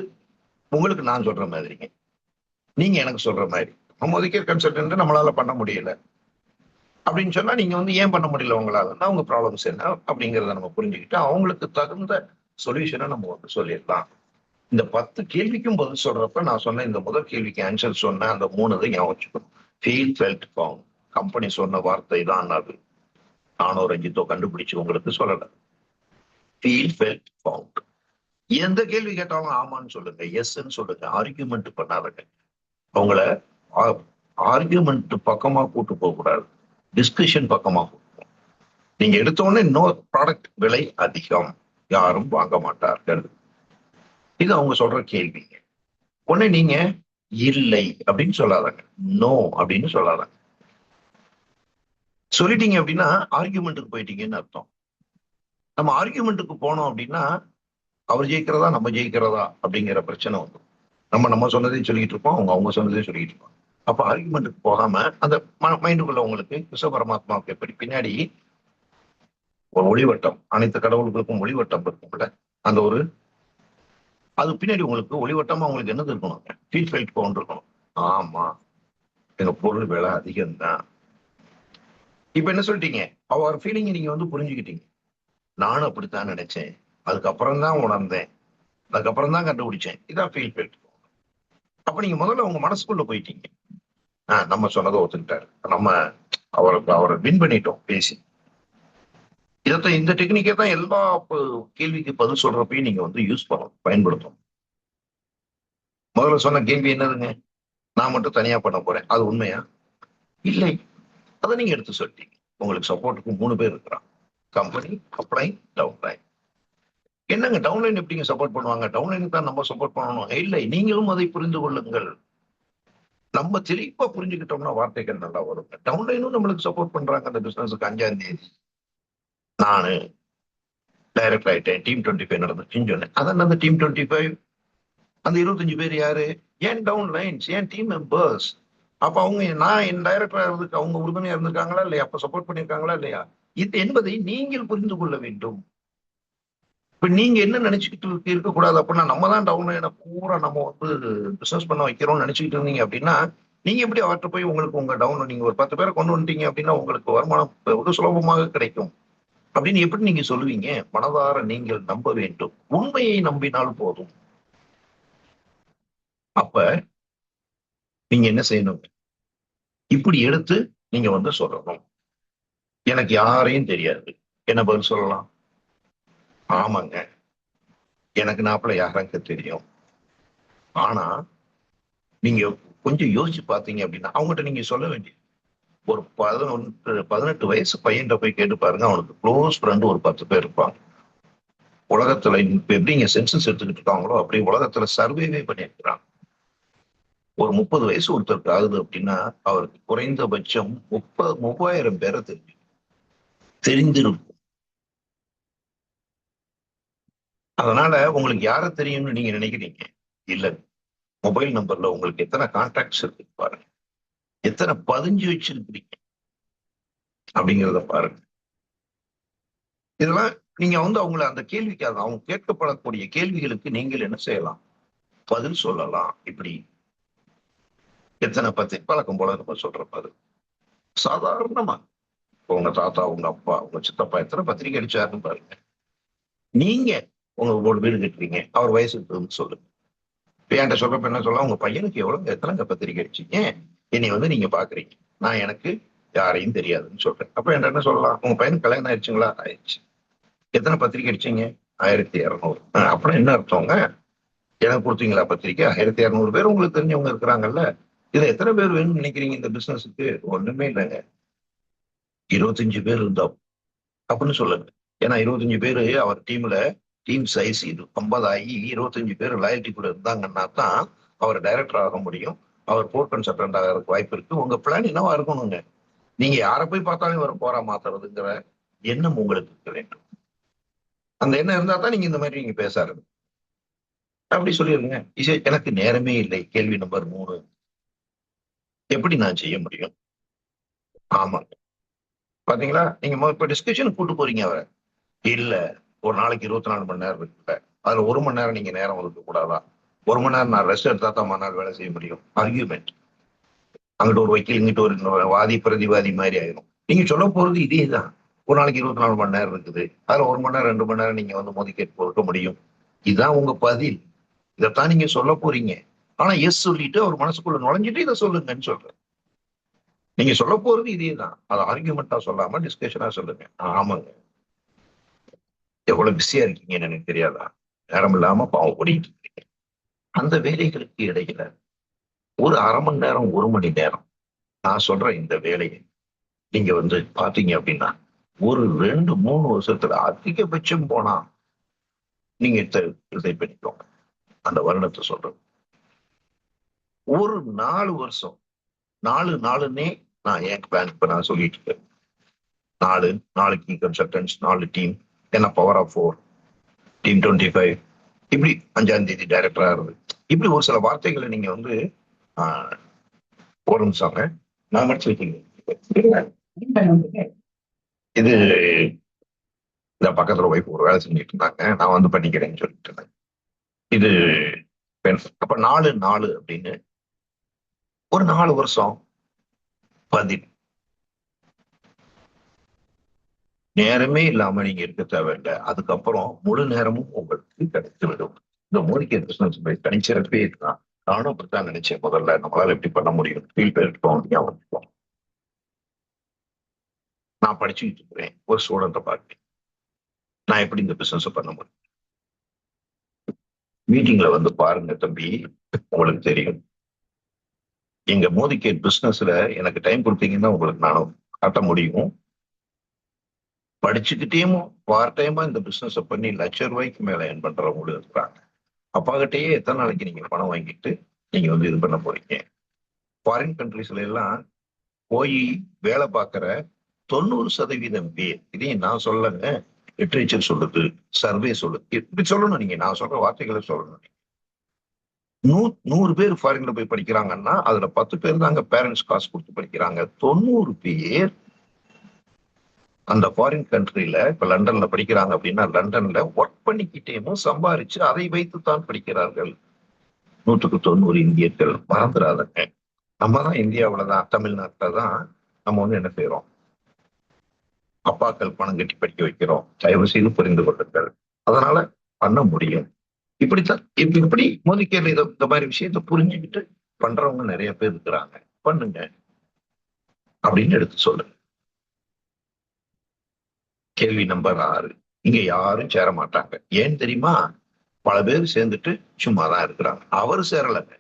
உங்களுக்கு நான் சொல்ற மாதிரிங்க, நீங்க எனக்கு சொல்ற மாதிரி. முதல் கன்சல்டன்ட் நம்மளால பண்ண முடியல அப்படின்னு சொன்னா நீங்க ஏன் பண்ண முடியல உங்களால, உங்க ப்ராப்ளம்ஸ் என்ன அப்படிங்கறத நம்ம புரிஞ்சுக்கிட்டு அவங்களுக்கு தகுந்த சொல்யூஷனை நம்ம சொல்லிடலாம். இந்த 10 கேள்விக்கும் பதில் சொல்றப்ப நான் சொன்ன இந்த முதல் கேள்விக்கு ஆன்சர் சொன்ன அந்த 3 இதை ஞாபகம் வச்சுக்கணும். Feel, felt, found. கம்பெனி சொன்ன வார்த்தை தான் அது. நானோ ரஞ்சித்தோ கண்டுபிடிச்சு உங்களுக்கு சொல்லல. Feel, felt, found. எந்த கேள்வி கேட்டாலும் ஆமான்னு சொல்லுங்க, எஸ்ன்னு சொல்லுங்க, ஆர்கியூமெண்ட் பண்ணாதங்க. அவங்கள ஆர்கியூமெண்ட் பக்கமா கூட்டு போக கூடாது, டிஸ்கஷன் பக்கமா. நீங்க எடுத்த உடனே இன்னொரு ப்ராடக்ட் விலை அதிகம், யாரும் வாங்க மாட்டார்கள், இது அவங்க சொல்ற கேள்விங்க. உடனே நீங்க இல்லை அப்படின்னு சொல்லாதாங்க, நோ அப்படின்னு சொல்லாதாங்க. சொல்லிட்டீங்க அப்படின்னா ஆர்கியூமெண்ட்டுக்கு போயிட்டீங்கன்னு அர்த்தம். நம்ம ஆர்கியூமெண்ட்டுக்கு போனோம் அப்படின்னா அவர் ஜெயிக்கிறதா நம்ம ஜெயிக்கிறதா அப்படிங்கிற பிரச்சனை வந்து நம்ம சொன்னதையும் சொல்லிட்டு இருப்போம், அவங்க சொன்னதையும் சொல்லிட்டு இருப்போம். அப்ப ஆர்குமெண்ட்டுக்கு போகாம அந்த மைண்டுக்குள்ள உங்களுக்கு கிருஷ்ண பரமாத்மாவுக்கு எப்படி பின்னாடி ஒரு ஒளிவட்டம், அனைத்து கடவுள்களுக்கும் ஒளிவட்டம் இருக்கும்ல, அந்த ஒரு அது பின்னாடி உங்களுக்கு ஒளிவட்டமா உங்களுக்கு என்னது இருக்கணும், ஃபீல் ஃபெல்ட் பவுண்ட் இருக்கணும். ஆமா, எங்க பொருள் விலை அதிகம்தான். இப்ப என்ன சொல்லிட்டீங்க, அவர் ஃபீலிங் நீங்க புரிஞ்சுக்கிட்டீங்க. நானும் அப்படித்தான் நினைச்சேன், அதுக்கப்புறம் தான் உணர்ந்தேன், அதுக்கப்புறம் தான் கண்டுபிடிச்சேன், இதான் ஃபீல் ஃபெல்ட். அப்ப நீங்க முதல்ல உங்க மனசுக்குள்ள போயிட்டீங்க. நம்ம சொன்னதை ஒத்துக்கிட்டாரு, நம்ம அவரை வின் பண்ணிட்டோம் பேசி. இந்த டெக்னிக்கை தான் எல்லா கேள்விக்கு பதில் சொல்றப்பையும் நீங்க யூஸ் பண்ணணும், பயன்படுத்தணும். முதல்ல சொன்ன கேள்வி என்னதுங்க, நான் மட்டும் தனியா பண்ண போறேன், அது உண்மையா? இல்லை, அதை நீங்க எடுத்து சொல்லிட்டீங்க. உங்களுக்கு சப்போர்ட்டுக்கு 3 பேர் இருக்கிறான், கம்பெனி, அப்ளைன், டவுன்லைன். என்னங்க டவுன்லைன் எப்படிங்க சப்போர்ட் பண்ணுவாங்க, டவுன்லைனுக்கு தான் நம்ம சப்போர்ட் பண்ணணும்? இல்லை, நீங்களும் அதை புரிந்து கொள்ளுங்கள். நம்ம தெளிவா புரிஞ்சுக்கிட்டோம்னா வார்த்தைகள் நல்லா வரும். டவுன்லைனும் நம்மளுக்கு சப்போர்ட் பண்றாங்க. அந்த பிசினஸுக்கு 5ஆம் தேதி நானு டைரக்டர் ஆயிட்டேன், டீம் 25 நடந்துச்சுன்னு சொன்னேன். அதான் அந்த டீம் 25, அந்த 25 பேர் யாரு, ஏன் டவுன்லைன்ஸ், ஏன் டீம் மெம்பர்ஸ். அப்ப அவங்க நான் என் டைரக்டரா இருந்து அவங்க உறுதுணையா இருந்திருக்காங்களா இல்லையா, அப்ப சப்போர்ட் பண்ணிருக்காங்களா இல்லையா, இது என்பதை நீங்கள் புரிந்து கொள்ள வேண்டும். இப்ப நீங்க என்ன நினைச்சுக்கிட்டு இருக்கக்கூடாது அப்படின்னா, நம்ம தான் டவுன்லைனை பூரா நம்ம பிசினஸ் பண்ண வைக்கிறோம்னு நினைச்சுக்கிட்டு இருந்தீங்க அப்படின்னா, நீங்க எப்படி அவர்கிட்ட போய் உங்களுக்கு உங்க டவுன் நீங்க ஒரு 10 பேரை கொண்டு வந்துட்டீங்க அப்படின்னா உங்களுக்கு வருமானம் ஒரு சுலபமாக கிடைக்கும் அப்படின்னு எப்படி நீங்க சொல்லுவீங்க? மனதார நீங்கள் நம்ப வேண்டும், உண்மையை நம்பினால் போதும். அப்ப நீங்க என்ன செய்யணும், இப்படி எடுத்து நீங்க சொல்லணும். எனக்கு யாரையும் தெரியாது, என்ன பதில் சொல்லலாம்? ஆமாங்க, எனக்கு நாப்புல யாராங்க தெரியும். ஆனா நீங்க கொஞ்சம் யோசிச்சு பாத்தீங்க அப்படின்னா அவங்ககிட்ட நீங்க சொல்ல வேண்டிய ஒரு 18 வயசு பையன் போய் கேட்டு பாருங்க, அவனுக்கு க்ளோஸ் ஃப்ரெண்ட் ஒரு 10 பேர் இருப்பாங்க. உலகத்துல இப்ப எப்படி இங்க சென்சஸ் எடுத்துக்கிட்டு இருக்காங்களோ அப்படி உலகத்துல சர்வேவே பண்ணியிருக்கிறாங்க. ஒரு 30 வயசு ஒருத்தருக்கு ஆகுது அப்படின்னா அவருக்கு குறைந்தபட்சம் 30,000 பேரை தெரிஞ்சிருக்கும். அதனால உங்களுக்கு யார தெரியும்னு நீங்க நினைக்கிறீங்க? இல்ல, மொபைல் நம்பர்ல உங்களுக்கு எத்தனை கான்டாக்ட்ஸ் இருக்கு பாருங்க, எத்தனை பதிஞ்சு வச்சிருக்கிறீங்க அப்படிங்கிறத பாருங்க. இதெல்லாம் நீங்க அவங்கள அந்த கேள்விக்காக அவங்க கேட்கப்படக்கூடிய கேள்விகளுக்கு நீங்கள் என்ன செய்யலாம், பதில் சொல்லலாம். இப்படி எத்தனை பழக்கம் போல நம்ம சொல்ற பதில் சாதாரணமா, உங்க தாத்தா, உங்க அப்பா, உங்க சித்தப்பா எத்தனை பத்திரிகை அடிச்சாருன்னு பாருங்க. நீங்க உங்க வீடு கட்டுறீங்க, அவர் வயசு இருக்குதுன்னு சொல்லுங்க. என்கிட்ட சொல்றப்ப என்ன சொல்லலாம், உங்க பையனுக்கு எவ்வளவு எத்தனைங்க பத்திரிகை அடிச்சீங்க, என்னை வந்து நீங்க பாக்குறீங்க, நான் எனக்கு யாரையும் தெரியாதுன்னு சொல்றேன். அப்ப என்ன சொல்லலாம்? உங்க பையனுக்கு கல்யாணம் ஆயிடுச்சுங்களா? ஆயிடுச்சு. எத்தனை பத்திரிக்கை அடிச்சீங்க? 1200. அப்புறம் என்ன அர்த்தங்க? எனக்கு கொடுத்தீங்களா பத்திரிக்கை? 1200 பேர் உங்களுக்கு தெரிஞ்சவங்க இருக்கிறாங்கல்ல. இதுல எத்தனை பேர் வேணும்னு நினைக்கிறீங்க இந்த பிசினஸுக்கு? ஒண்ணுமே இல்லைங்க. 25 பேர் இருந்தா அப்படின்னு சொல்லுங்க. ஏன்னா 25 பேரு அவர் டீம்ல, டீம் சைஸ் இது 50 ஆகி 25 பேர் லாயல்டி கூட இருந்தாங்கன்னா தான் அவர் டைரக்டர் ஆக முடியும். அவர் போர்ட் கன்சல்டன்ட் ஆகிறதுக்கு வாய்ப்பு இருக்கு. உங்க பிளான் என்னவா இருக்கணுங்க? நீங்க யாரை போய் பார்த்தாலும் வர போரா மாத்துறதுங்கிற எண்ணம் உங்களுக்கு இருக்க வேண்டும். அந்த எண்ணம் இருந்தா தான் நீங்க இந்த மாதிரி நீங்க பேச ஆரம்பிங்க. அப்படி சொல்லிருங்க. எனக்கு நேரமே இல்லை. கேள்வி நம்பர் 3. எப்படி நான் செய்ய முடியும்? ஆமாங்க. பாத்தீங்களா? நீங்க இப்ப டிஸ்கஷன் கூட்டு போறீங்க அவரை. இல்ல. ஒரு நாளைக்கு 24 மணி நேரம் இருக்குல்ல. அதுல 1 மணி நேரம் நீங்க நேரம் ஒதுக்க கூடாதா? 1 மணி நேரம் நான் ரெஸ்ட் எடுத்தா தான் மறுநாள் வேலை செய்ய முடியும். ஆர்கியூமெண்ட். அங்கிட்டு ஒரு வக்கீல், இங்கிட்டு ஒரு வாதி பிரதிவாதி மாதிரி ஆயிரும். நீங்க சொல்ல போறது இதே தான். ஒரு நாளைக்கு 24 மணி நேரம் இருக்குது. அதுல 1 மணி நேரம் 2 மணி நேரம் நீங்க வந்து மோதிக்கேட் கொடுக்க முடியும். இதுதான் உங்க பதில். இதைத்தான் நீங்க சொல்ல போறீங்க. ஆனா எஸ் சொல்லிட்டு அவர் மனசுக்குள்ள நுழைஞ்சிட்டு இதை சொல்லுங்கன்னு சொல்றேன். நீங்க சொல்ல போறது இதே தான். அதை ஆர்கியூமெண்டா சொல்லாம டிஸ்கஷனா சொல்லுங்க. ஆமாங்க. எவ்வளவு பிஸியா இருக்கீங்கன்னு எனக்கு தெரியாதா? நேரம் இல்லாம பாவம் ஓடிட்டு இருக்கீங்க. அந்த வேலைகளுக்கு இடையில ஒரு 1/2 மணி நேரம், 1 மணி நேரம் நான் சொல்ற இந்த வேலையை நீங்க வந்து பாத்தீங்க அப்படின்னா ஒரு 2, 3 வருஷத்துல அதிகபட்சம் போனா நீங்க இதை பண்ணிக்கோங்க. அந்த வருடத்தை சொல்றேன். ஒரு 4 வருஷம், 4 நாளுன்னே நான் என் பிளான் இப்ப நான் சொல்லிட்டு இருக்கேன். 4 கீ கன்சல்டன்ட்ஸ், 4 டீம், என்ன பவர் ஆஃப் 4, டீம் 25, இப்படி 5ஆம் தேதி டைரக்டரா இருந்து இப்படி ஒரு சில வார்த்தைகளை நீங்க வந்து ஒரு நிமிஷங்க நான் முடிச்சு வைக்கீங்க. இது இந்த பக்கத்துல ஒய்ஃப் ஒரு வேலை செஞ்சுட்டு இருந்தாங்க. நான் வந்து பண்ணிக்கிறேன்னு சொல்லிட்டு இருந்தேன். இது அப்ப 4 அப்படின்னு ஒரு 4 வருஷம் பதில். நேரமே இல்லாம நீங்க இருக்க தேவையில்லை. அதுக்கப்புறம் முழு நேரமும் உங்களுக்கு கிடைத்து விடும். இந்த மோதிக்க பிசினஸ் தனிச்சிறப்பே இருக்கலாம். நானும் அப்படித்தான் நினைச்சேன் முதல்ல. நம்மளால எப்படி பண்ண முடியும்? ஃபீல் பேருப்போம். நான் படிச்சுக்கிட்டு இருக்கிறேன். ஒரு ஸ்டூடெண்ட்டை பார்த்து நான் எப்படி இந்த பிசினஸ் பண்ண முடியும்? மீட்டிங்ல வந்து பாருங்க தம்பி, உங்களுக்கு தெரியும். எங்க மோதிகேட் பிசினஸ்ல எனக்கு டைம் கொடுத்தீங்கன்னா உங்களுக்கு நானும் காட்ட முடியும். படிச்சுக்கிட்டேயும் பார்ட் டைமா இந்த பிசினஸ் பண்ணி ₹1,00,000 மேல ஏர்ன் பண்றவங்களும் இருக்கிறாங்க. அப்பா கிட்டயே எத்தனை நாளைக்கு நீங்க பணம் வாங்கிட்டு நீங்க வந்து இது பண்ண போறீங்க? ஃபாரின் கண்ட்ரீஸ்ல எல்லாம் போய் வேலை பார்க்கிற 90% பேர், இதையும் நான் சொல்லங்க, லிட்ரேச்சர் சொல்லுது, சர்வே சொல்லுது. இப்படி சொல்லணும். நீங்க நான் சொல்ற வார்த்தைகளை சொல்லணும். 100 பேர் ஃபாரின்ல போய் படிக்கிறாங்கன்னா அதுல 10 பேர் தாங்க பேரண்ட்ஸ் காசு கொடுத்து படிக்கிறாங்க. 90 பேர் அந்த ஃபாரின் கண்ட்ரில இப்ப லண்டன்ல படிக்கிறாங்க அப்படின்னா லண்டன்ல ஒர்க் பண்ணிக்கிட்டேயும் சம்பாரிச்சு அதை வைத்துத்தான் படிக்கிறார்கள். 100க்கு 90 இந்தியர்கள். மறந்துடாதங்க. நம்ம தான் இந்தியாவிலதான், தமிழ்நாட்டில தான் நம்ம வந்து என்ன செய்யறோம்? அப்பாக்கள் பணம் கட்டி படிக்க வைக்கிறோம். தயவு செய்து புரிந்து கொள்ளுங்கள். அதனால பண்ண முடியும். இப்படித்தான் இப்படி மோதிக்கேட் இந்த மாதிரி விஷயத்த புரிஞ்சுக்கிட்டு பண்றவங்க நிறைய பேர் இருக்கிறாங்க. பண்ணுங்க அப்படின்னு எடுத்து சொல்லுங்க. கேள்வி நம்பர் 6. இங்க யாரும் சேர மாட்டாங்க. ஏன் தெரியுமா? பல பேர் சேர்ந்துட்டு சும்மாதான் இருக்கிறாங்க. அவரு சேரலங்க.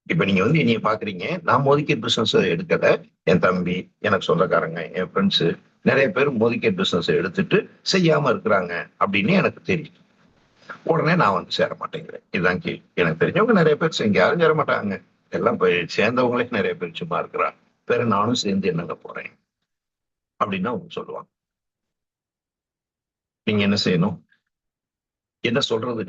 இப்ப நீங்க வந்து என்னைய பாக்குறீங்க. நான் மோதிக்கேட் பிசினஸ் எடுக்கல. என் தம்பி, எனக்கு சொந்தக்காரங்க, என் ஃப்ரெண்ட்ஸ் நிறைய பேர் மோதிக்கேட் பிசினஸ் எடுத்துட்டு செய்யாம இருக்கிறாங்க அப்படின்னு எனக்கு தெரியும். உடனே நான் வந்து சேர மாட்டேங்கிறேன். இதுதான் கேள்வி. எனக்கு தெரிஞ்சவங்க நிறைய பேர் யாரும் சேர மாட்டாங்க. எல்லாம் போய் சேர்ந்தவங்களே நிறைய பேர் சும்மா இருக்கிறாங்க. வேற நானும் சேர்ந்து என்னங்க போறேன் அப்படின்னு அவங்க சொல்லுவாங்க. நீங்க என்ன செய்யணும்? என்ன சொல்றது?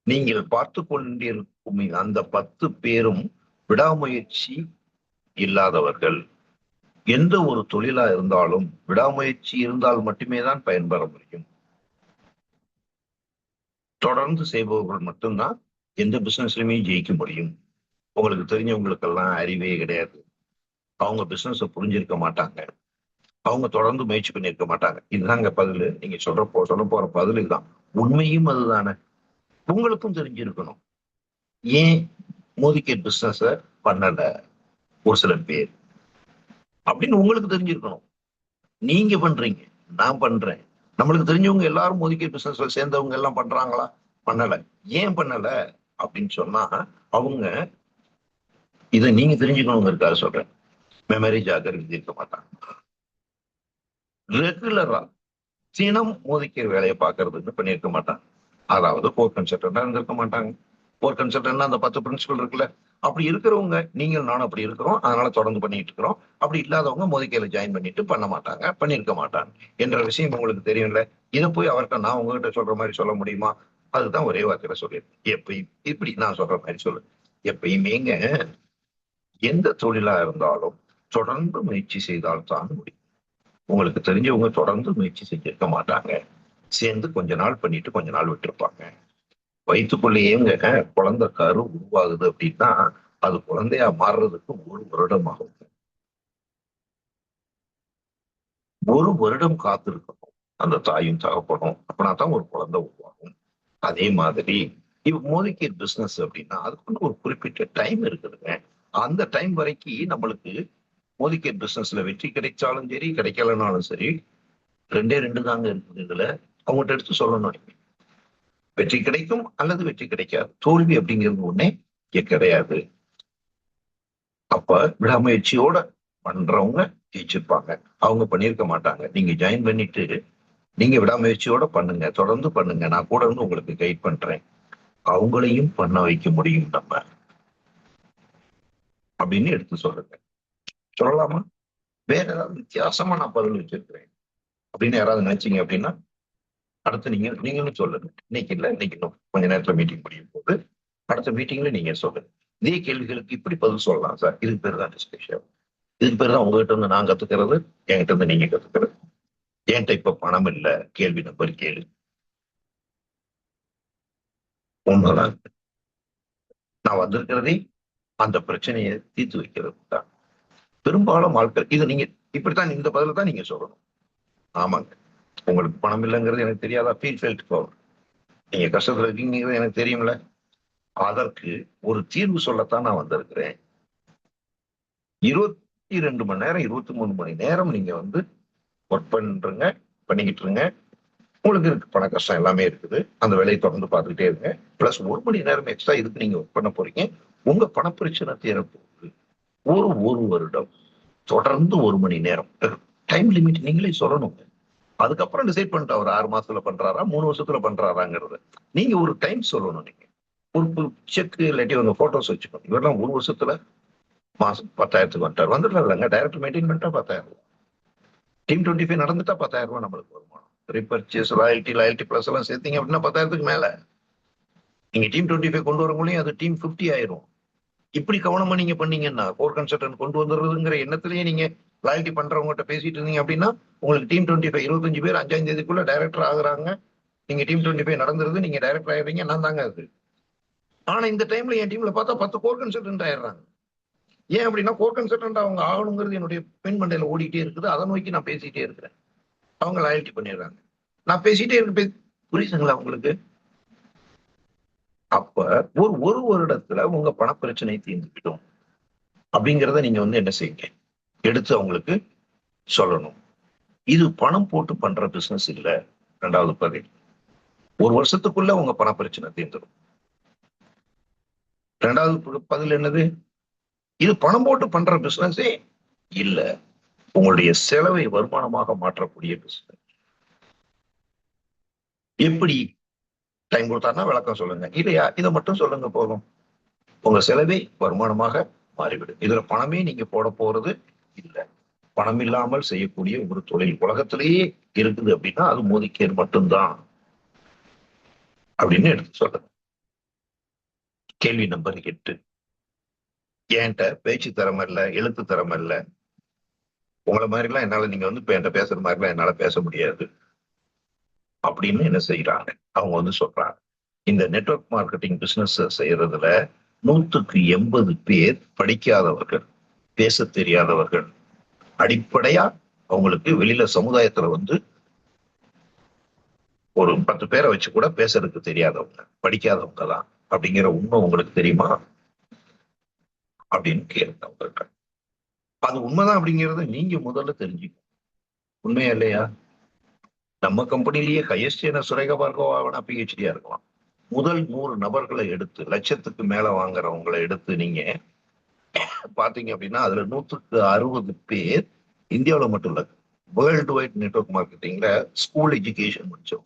நீங்கள் பார்த்து கொண்டிருக்கும் அந்த 10 பேரும் விடாமுயற்சி இல்லாதவர்கள். எந்த ஒரு தொழிலா இருந்தாலும் விடாமுயற்சி இருந்தால் மட்டுமே தான் பயன்பெற முடியும். தொடர்ந்து செய்பவர்கள் மட்டும்தான் எந்த பிசினஸ்லயுமே ஜெயிக்க முடியும். உங்களுக்கு தெரிஞ்சவங்களுக்கெல்லாம் அறிவே கிடையாது. அவங்க பிசினஸ் புரிஞ்சிருக்க மாட்டாங்க. அவங்க தொடர்ந்து முயற்சி பண்ணியிருக்க மாட்டாங்க. இதுதாங்க பதில். நீங்க சொல்ல போற பதில் இதுதான். உண்மையும் அதுதானே. உங்களுக்கும் தெரிஞ்சிருக்கணும். ஏன் மோதிகேட் பிசினஸ் பண்ணல ஒரு சில பேர் அப்படின்னு உங்களுக்கு தெரிஞ்சிருக்கணும். நீங்க பண்றீங்க, நான் பண்றேன், நம்மளுக்கு தெரிஞ்சவங்க எல்லாரும் மோதிகேட் பிசினஸ்ல சேர்ந்தவங்க எல்லாம் பண்றாங்களா? பண்ணல. ஏன் பண்ணல அப்படின்னு சொன்னா, அவங்க இதை நீங்க தெரிஞ்சுக்கணுங்கிறதுக்காக சொல்றேன். மெமரி ஜாகர் இருக்க மாட்டாங்க. ரெகுலரா தினம் மோதிக்கிற வேலையை பார்க்கறதுன்னு பண்ணியிருக்க மாட்டாங்க. அதாவது கோர் கன்சல்டன்டா இருந்திருக்க மாட்டாங்க. கோர் கன்சல்டன்ட்னா அந்த 10 பிரின்சிபல் இருக்குல்ல, அப்படி இருக்கிறவங்க நீங்கள் நானும் அப்படி இருக்கிறோம், அதனால தொடர்ந்து பண்ணிட்டு இருக்கிறோம். அப்படி இல்லாதவங்க மோதிக்கையில ஜாயின் பண்ணிட்டு பண்ண மாட்டாங்க, பண்ணியிருக்க மாட்டாங்க என்ற விஷயம் உங்களுக்கு தெரியும்ல. இதை போய் அவர்கிட்ட நான் உங்ககிட்ட சொல்ற மாதிரி சொல்ல முடியுமா? அதுதான் ஒரே வார்த்தையில சொல்லியிருக்கேன். எப்பயும் இப்படி நான் சொல்ற மாதிரி சொல்லு. எப்பயுமேங்க எந்த தொழிலா இருந்தாலும் தொடர்ந்து முயற்சி செய்தால்தான் முடியும். உங்களுக்கு தெரிஞ்சவங்க தொடர்ந்து முயற்சி செஞ்சிருக்க மாட்டாங்க. சேர்ந்து கொஞ்ச நாள் பண்ணிட்டு கொஞ்ச நாள் விட்டுருப்பாங்க. வயிற்றுக்குள்ளேயேங்க குழந்தை கரு உருவாகுது அப்படின்னா அது குழந்தையா மாறுறதுக்கு 1 வருடம் ஆகும். 1 வருடம் காத்திருக்கணும் அந்த தாயும் தகப்பனும். அப்படின்னா தான் ஒரு குழந்தை உருவாகும். அதே மாதிரி இப்ப மோதிகேட் பிசினஸ் அப்படின்னா அதுக்கு ஒரு குறிப்பிட்ட டைம் இருக்குதுங்க. அந்த டைம் வரைக்கும் நம்மளுக்கு மோதிகேட் பிசினஸ்ல வெற்றி கிடைச்சாலும் சரி, கிடைக்கலனாலும் சரி, 2 தாங்க இருக்குது இதுல. அவங்ககிட்ட எடுத்து சொல்லணும். வெற்றி கிடைக்கும் அல்லது வெற்றி கிடைக்காது. தோல்வி அப்படிங்கிறது ஒண்ணே இங்க கிடையாது. அப்ப விடாமுயற்சியோட பண்றவங்க ஜெயிச்சிருப்பாங்க. அவங்க பண்ணியிருக்க மாட்டாங்க. நீங்க ஜாயின் பண்ணிட்டு நீங்க விடாமுயற்சியோட பண்ணுங்க, தொடர்ந்து பண்ணுங்க, நான் கூட இருந்து உங்களுக்கு கைட் பண்றேன், அவங்களையும் பண்ண வைக்க முடியும் நம்ம அப்படின்னு எடுத்து சொல்லுங்க. சொல்லலாமா? வேற ஏதாவது வித்தியாசமா நான் பதில் வச்சிருக்கிறேன் அப்படின்னு யாராவது நினைச்சீங்க அப்படின்னா அடுத்து நீங்களும் சொல்லுங்க. இன்னைக்கு இல்ல, இன்னைக்கு இன்னும் கொஞ்ச நேரத்துல மீட்டிங் முடியும் போது அடுத்த மீட்டிங்ல நீங்க சொல்லுங்க. இதே கேள்விகளுக்கு இப்படி பதில் சொல்லலாம் சார். இதுக்கு பேர் தான் டிஸ்கஷன். இதுக்கு பேர் தான் உங்ககிட்ட இருந்து நான் கத்துக்கிறது, என்கிட்ட இருந்து நீங்க கத்துக்கிறது. என்கிட்ட இப்ப பணம் இல்ல, கேள்வி நம்பர் கேளு. உண்மைதான். நான் வந்திருக்கிறதே அந்த பிரச்சனையை தீர்த்து வைக்கிறது தான். பெரும்பாலும் ஆட்கள் இதை நீங்க இப்படித்தான் இந்த பதில தான் நீங்க சொல்லணும். ஆமாங்க, உங்களுக்கு பணம் இல்லைங்கிறது எனக்கு தெரியாதா? Feel felt power. நீங்க கஷ்டத்துல இருக்கீங்கிறது எனக்கு தெரியும்ல. அதற்கு ஒரு தீர்வு சொல்லத்தான் நான் வந்திருக்கிறேன். 22 மணி நேரம் 23 மணி நேரம் நீங்க வந்து ஒர்க் பண்றீங்க, பண்ணிக்கிட்டு இருங்க. உங்களுக்கு இருக்கு பண கஷ்டம் எல்லாமே இருக்குது. அந்த வேலையை தொடர்ந்து பார்த்துக்கிட்டே இருங்க. பிளஸ் 1 மணி நேரம் எக்ஸ்ட்ரா இதுக்கு நீங்க ஒர்க் பண்ண போறீங்க. உங்க பண பிரச்சனை தீரப்போகுது. ஒரு வருடம் தொடர்ந்து 1 மணி நேரம் டைம் லிமிட் நீங்களே சொல்லணும். அதுக்கப்புறம் டிசைட் பண்ணிட்டு அவர் 6 மாசத்துல பண்றாரா 3 வருஷத்துல பண்றாராங்கிறது நீங்க ஒரு டைம் சொல்லணும். நீங்க ஒரு செக் இல்லாட்டி உங்க போட்டோஸ் வச்சுக்கணும். இவரெல்லாம் 1 வருஷத்துல மாசம் 10,000க்கு வந்துட்டார். வந்துடலாம் இல்லைங்க, டைரக்ட் மெயின்டைன் பண்ணிட்டா 10,000. டீம் 25 நடந்துட்டா 10,000 நம்மளுக்கு வருமானம். ரீபர்ச்சேஸ், லாயல்டி பிளஸ் எல்லாம் சேர்த்தீங்க அப்படின்னா 10,000க்கு மேல. நீங்க டீம் 25 கொண்டு வரக்குள்ளேயும் அது டீம் 50 ஆயிரும். இப்படி கவனமா நீங்க பண்ணீங்கன்னா கோர் கன்சல்டன்ட் கொண்டு வந்துடுறதுங்கிற எண்ணத்திலேயே நீங்க லாயல்டி பண்றவங்ககிட்ட பேசிட்டு இருந்தீங்க அப்படின்னா உங்களுக்கு டீம் 25 25 பேர் 5ஆம் தேதிக்குள்ள டைரக்டர் ஆகுறாங்க. நீங்க டீம் 25 நடந்துருது, நீங்க டைரக்டர் ஆயிடுறீங்க. நான் தாங்க அது. ஆனா இந்த டைம்ல என் டீம்ல பார்த்தா 10 கோர் கன்சல்டன்ட் ஆயிடுறாங்க. ஏன் அப்படின்னா கோர் கன்சல்டன்ட் அவங்க ஆகணுங்கிறது என்னுடைய பெண் மண்டையில ஓடிட்டே இருக்குது. அதை நோக்கி நான் பேசிட்டே இருக்கிறேன். அவங்க லாயல்டி பண்ணிடுறாங்க. நான் பேசிட்டே இருக்க புரியுதுங்களா உங்களுக்கு? அப்ப ஒரு வருடத்துல உங்க பண பிரச்சனை தீர்ந்துவிடும் அப்படிங்கிறத நீங்க வந்து என்ன செய்யுங்க, எடுத்து அவங்களுக்கு சொல்லணும். இது பணம் போட்டு பண்ற பிசினஸ் இல்ல. 2வது பதில், 1 வருஷத்துக்குள்ள உங்க பண பிரச்சனை தீர்ந்துடும். 2வது பதில் என்னது? இது பணம் போட்டு பண்ற பிசினஸே இல்ல. உங்களுடைய செலவை வருமானமாக மாற்றக்கூடிய பிசினஸ். எப்படி டைம் கொடுத்தாருன்னா விளக்கம் சொல்லுங்க. இல்லையா இதை மட்டும் சொல்லுங்க போதும். உங்க செலவை வருமானமாக மாறிவிடும். இதுல பணமே நீங்க போட போறது இல்ல. பணம் இல்லாமல் செய்யக்கூடிய ஒரு தொழில் உலகத்திலேயே இருக்குது அப்படின்னா அது மோதிகேர் மட்டும்தான் அப்படின்னு எடுத்து சொல்லுங்க. கேள்வி நம்பர் 8, என்கிட்ட பேச்சு திறமை இல்ல, எழுத்து திறமை இல்ல, உங்களை மாதிரி எல்லாம் என்னால நீங்க வந்து என்கிட்ட பேசுற மாதிரி எல்லாம் என்னால பேச முடியாது அப்படின்னு என்ன செய்யறாங்க, அவங்க வந்து சொல்றாங்க. இந்த நெட்வொர்க் மார்க்கெட்டிங் பிசினஸ் செய்யறதுல 100க்கு 80 பேர் படிக்காதவர்கள், பேச தெரியாதவர்கள். அடிப்படையா அவங்களுக்கு வெளியில சமுதாயத்துல வந்து ஒரு 10 பேரை வச்சு கூட பேசுறதுக்கு தெரியாதவங்க, படிக்காதவங்க தான். அப்படிங்கிற உண்மை உங்களுக்கு தெரியுமா அப்படின்னு கேளுங்க அவங்ககிட்ட. அது உண்மைதான் அப்படிங்கறத நீங்க முதல்ல தெரிஞ்சுக்கணும். உண்மையா இல்லையா? நம்ம கம்பெனிலேயே ஹையஸ்ட் என்ன சுரேகா பார்கவா பிஹெச்டியா இருக்கலாம். முதல் 100 நபர்களை எடுத்து லட்சத்துக்கு மேல வாங்குறவங்களை எடுத்து நீங்க பாத்தீங்க அப்படின்னா அதுல 160 பேர் இந்தியாவில மட்டும் இல்ல, வேர்ல்டு வைட் நெட்வொர்க் மார்க்கெட்டிங்ல ஸ்கூல் எஜுகேஷன் முடிச்சோம்.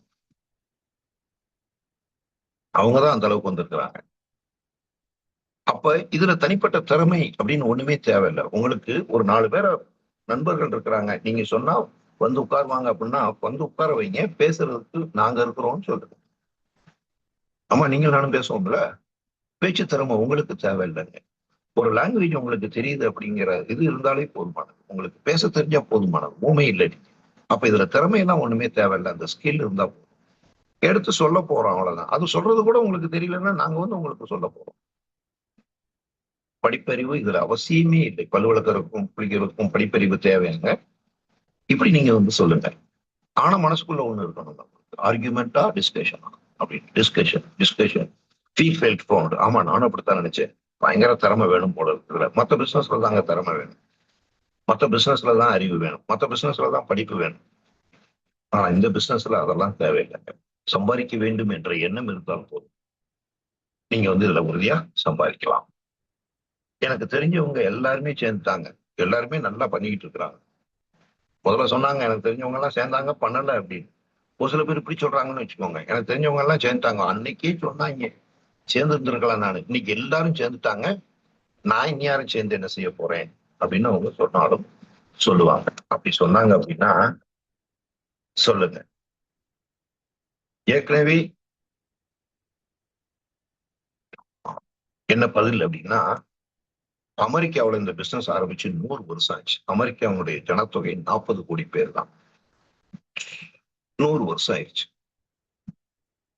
அவங்கதான் அந்த அளவுக்கு வந்திருக்கிறாங்க. அப்ப இதுல தனிப்பட்ட திறமை அப்படின்னு ஒண்ணுமே தேவையில்லை. உங்களுக்கு ஒரு 4 பேரை நண்பர்கள் இருக்கிறாங்க, நீங்க சொன்னா வந்து உட்காருவாங்க அப்படின்னா வந்து உட்கார வைங்க, பேசுறதுக்கு நாங்க இருக்கிறோம்னு சொல்லுங்க. ஆமா, நீங்க நானும் பேசுவோம்ல. பேச்சு திறமை உங்களுக்கு தேவையில்லைங்க. ஒரு லாங்குவேஜ் உங்களுக்கு தெரியுது அப்படிங்கிற இது இருந்தாலே போதுமானது. உங்களுக்கு பேச தெரிஞ்சா போதுமானது. ஊமை இல்லை. அப்ப இதுல திறமையெல்லாம் ஒண்ணுமே தேவையில்லை. அந்த ஸ்கில் இருந்தா போதும். எடுத்து சொல்ல போறோம், அவ்வளவுதான். அது சொல்றது கூட உங்களுக்கு தெரியலன்னா நாங்க வந்து உங்களுக்கு சொல்ல போறோம். படிப்பறிவு இதுல அவசியமே இல்லை. பல்வழக்கருக்கும் புளிக்கிறதுக்கும் படிப்பறிவு தேவையாங்க. இப்படி நீங்க வந்து சொல்லுங்க. ஆனா மனசுக்குள்ள ஒண்ணு இருக்கணும் நம்மளுக்கு. ஆர்குமெண்டா டிஸ்கஷனா அப்படின்னு. Discussion discussion field found. ஆமா, நானும் அப்படித்தான் நினைச்சேன். பயங்கர திறமை வேணும் போல இருக்குல்ல. மத்த பிசினஸ்ல தாங்க திறமை வேணும். மத்த பிசினஸ்ல தான் அறிவு வேணும். மத்த பிசினஸ்ல தான் படிப்பு வேணும். ஆனா இந்த பிசினஸ்ல அதெல்லாம் தேவையில்லைங்க. சம்பாதிக்க வேண்டும் என்ற எண்ணம் இருந்தால் போதும். நீங்க வந்து இதுல உறுதியா சம்பாதிக்கலாம். எனக்கு தெரிஞ்சவங்க எல்லாருமே சேர்ந்துட்டாங்க. எல்லாருமே நல்லா பண்ணிக்கிட்டு இருக்கிறாங்க. முதல்ல சொன்னாங்க எனக்கு தெரிஞ்சவங்க எல்லாம் சேர்ந்தாங்க பண்ணல அப்படின்னு. ஒரு சில பேர் இப்படி சொல்றாங்கன்னு வச்சுக்கோங்க. எனக்கு தெரிஞ்சவங்க எல்லாம் சேர்ந்துட்டாங்க. அன்னைக்கே சொன்னாங்க சேர்ந்து இருந்திருக்கலாம். நான் இன்னைக்கு எல்லாரும் சேர்ந்துட்டாங்க. நான் இனி யாரும் சேர்ந்து என்ன செய்ய போறேன் அப்படின்னு அவங்க சொன்னாலும் சொல்லுவாங்க. அப்படி சொன்னாங்க அப்படின்னா சொல்லுங்க. ஏற்கனவே என்ன பதில் அப்படின்னா, அமெரிக்காவுல இந்த பிசினஸ் ஆரம்பிச்சு 100 வருஷம் ஆச்சு. அமெரிக்காவுடைய ஜனத்தொகை 40 கோடி பேர் தான். 100 வருஷம் ஆயிடுச்சு.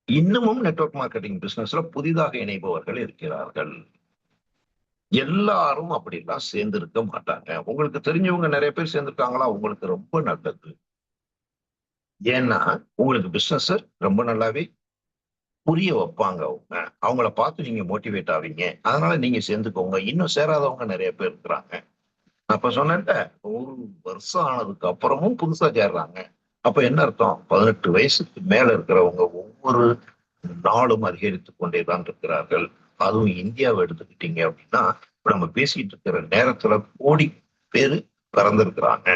இன்னமும் நெட்வொர்க் மார்க்கெட்டிங் பிசினஸ்ல புதிதாக இணைப்பவர்கள் இருக்கிறார்கள். எல்லாரும் அப்படிலாம் சேர்ந்திருக்க மாட்டாங்க. உங்களுக்கு தெரிஞ்சவங்க நிறைய பேர் சேர்ந்திருக்காங்களா? உங்களுக்கு ரொம்ப நல்லது. ஏன்னா உங்களுக்கு பிசினஸ் ரொம்ப நல்லாவே புரிய வைப்பாங்க அவங்க. அவங்கள பார்த்து நீங்க மோட்டிவேட் ஆவீங்க. அதனால நீங்க சேர்ந்துக்கோங்க. இன்னும் சேராதவங்க நிறைய பேர் இருக்கிறாங்க. நான் இப்ப சொன்னேன்ல, 100 வருஷம் ஆனதுக்கு அப்புறமும் புதுசா சேர்றாங்க. அப்ப என்ன அர்த்தம்? 18 வயசுக்கு மேல இருக்கிறவங்க ஒவ்வொரு நாளும் அதிகரித்துக் கொண்டேதான் இருக்கிறார்கள். அதுவும் இந்தியாவை எடுத்துக்கிட்டீங்க அப்படின்னா, இப்ப நம்ம பேசிட்டு இருக்கிற நேரத்துல கோடி பேரு பிறந்திருக்கிறாங்க.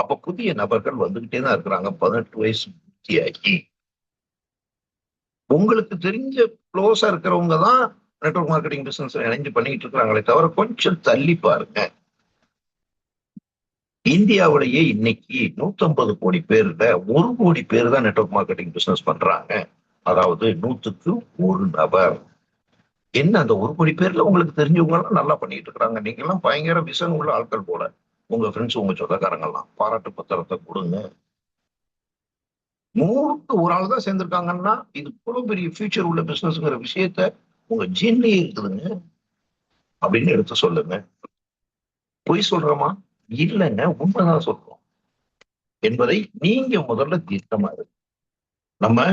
அப்ப புதிய நபர்கள் வந்துகிட்டே தான் இருக்கிறாங்க. 18 வயசு பூர்த்தியாகி உங்களுக்கு தெரிஞ்ச க்ளோஸா இருக்கிறவங்க தான் நெட்வொர்க் மார்க்கெட்டிங் பிசினஸ் இணைஞ்சு பண்ணிட்டு இருக்கிறாங்களே தவிர கொஞ்சம் தள்ளி பாருங்க. இந்தியாவிலேயே இன்னைக்கு 150 கோடி பேர்ல 1 கோடி பேர் தான் நெட்வொர்க் மார்க்கெட்டிங் பிசினஸ் பண்றாங்க. அதாவது 100க்கு 1 நபர். என்ன அந்த 1 கோடி பேர்ல உங்களுக்கு தெரிஞ்சவங்க எல்லாம் நல்லா பண்ணிட்டு இருக்காங்க. நீங்க எல்லாம் பயங்கர விஷன் உள்ள ஆட்கள் போல. உங்க ஃப்ரெண்ட்ஸ், உங்க சொந்தக்காரங்க எல்லாம் பாராட்டு பத்திரத்தை கொடுங்க. 100க்கு ஒரு ஆள் தான் சேர்ந்திருக்காங்கன்னா இது இவ்வளவு பெரிய ஃபியூச்சர் உள்ள பிசினஸ்ங்கிற விஷயத்த உங்க ஜீன்லயே இருக்குதுங்க அப்படின்னு எடுத்து சொல்லுங்க. பொய் சொல்றோமா? இல்லைங்க, உண்மைதான் சொல்றோம் என்பதை நீங்க முதல்ல தீர்க்கமா இருக்கு. நம்ம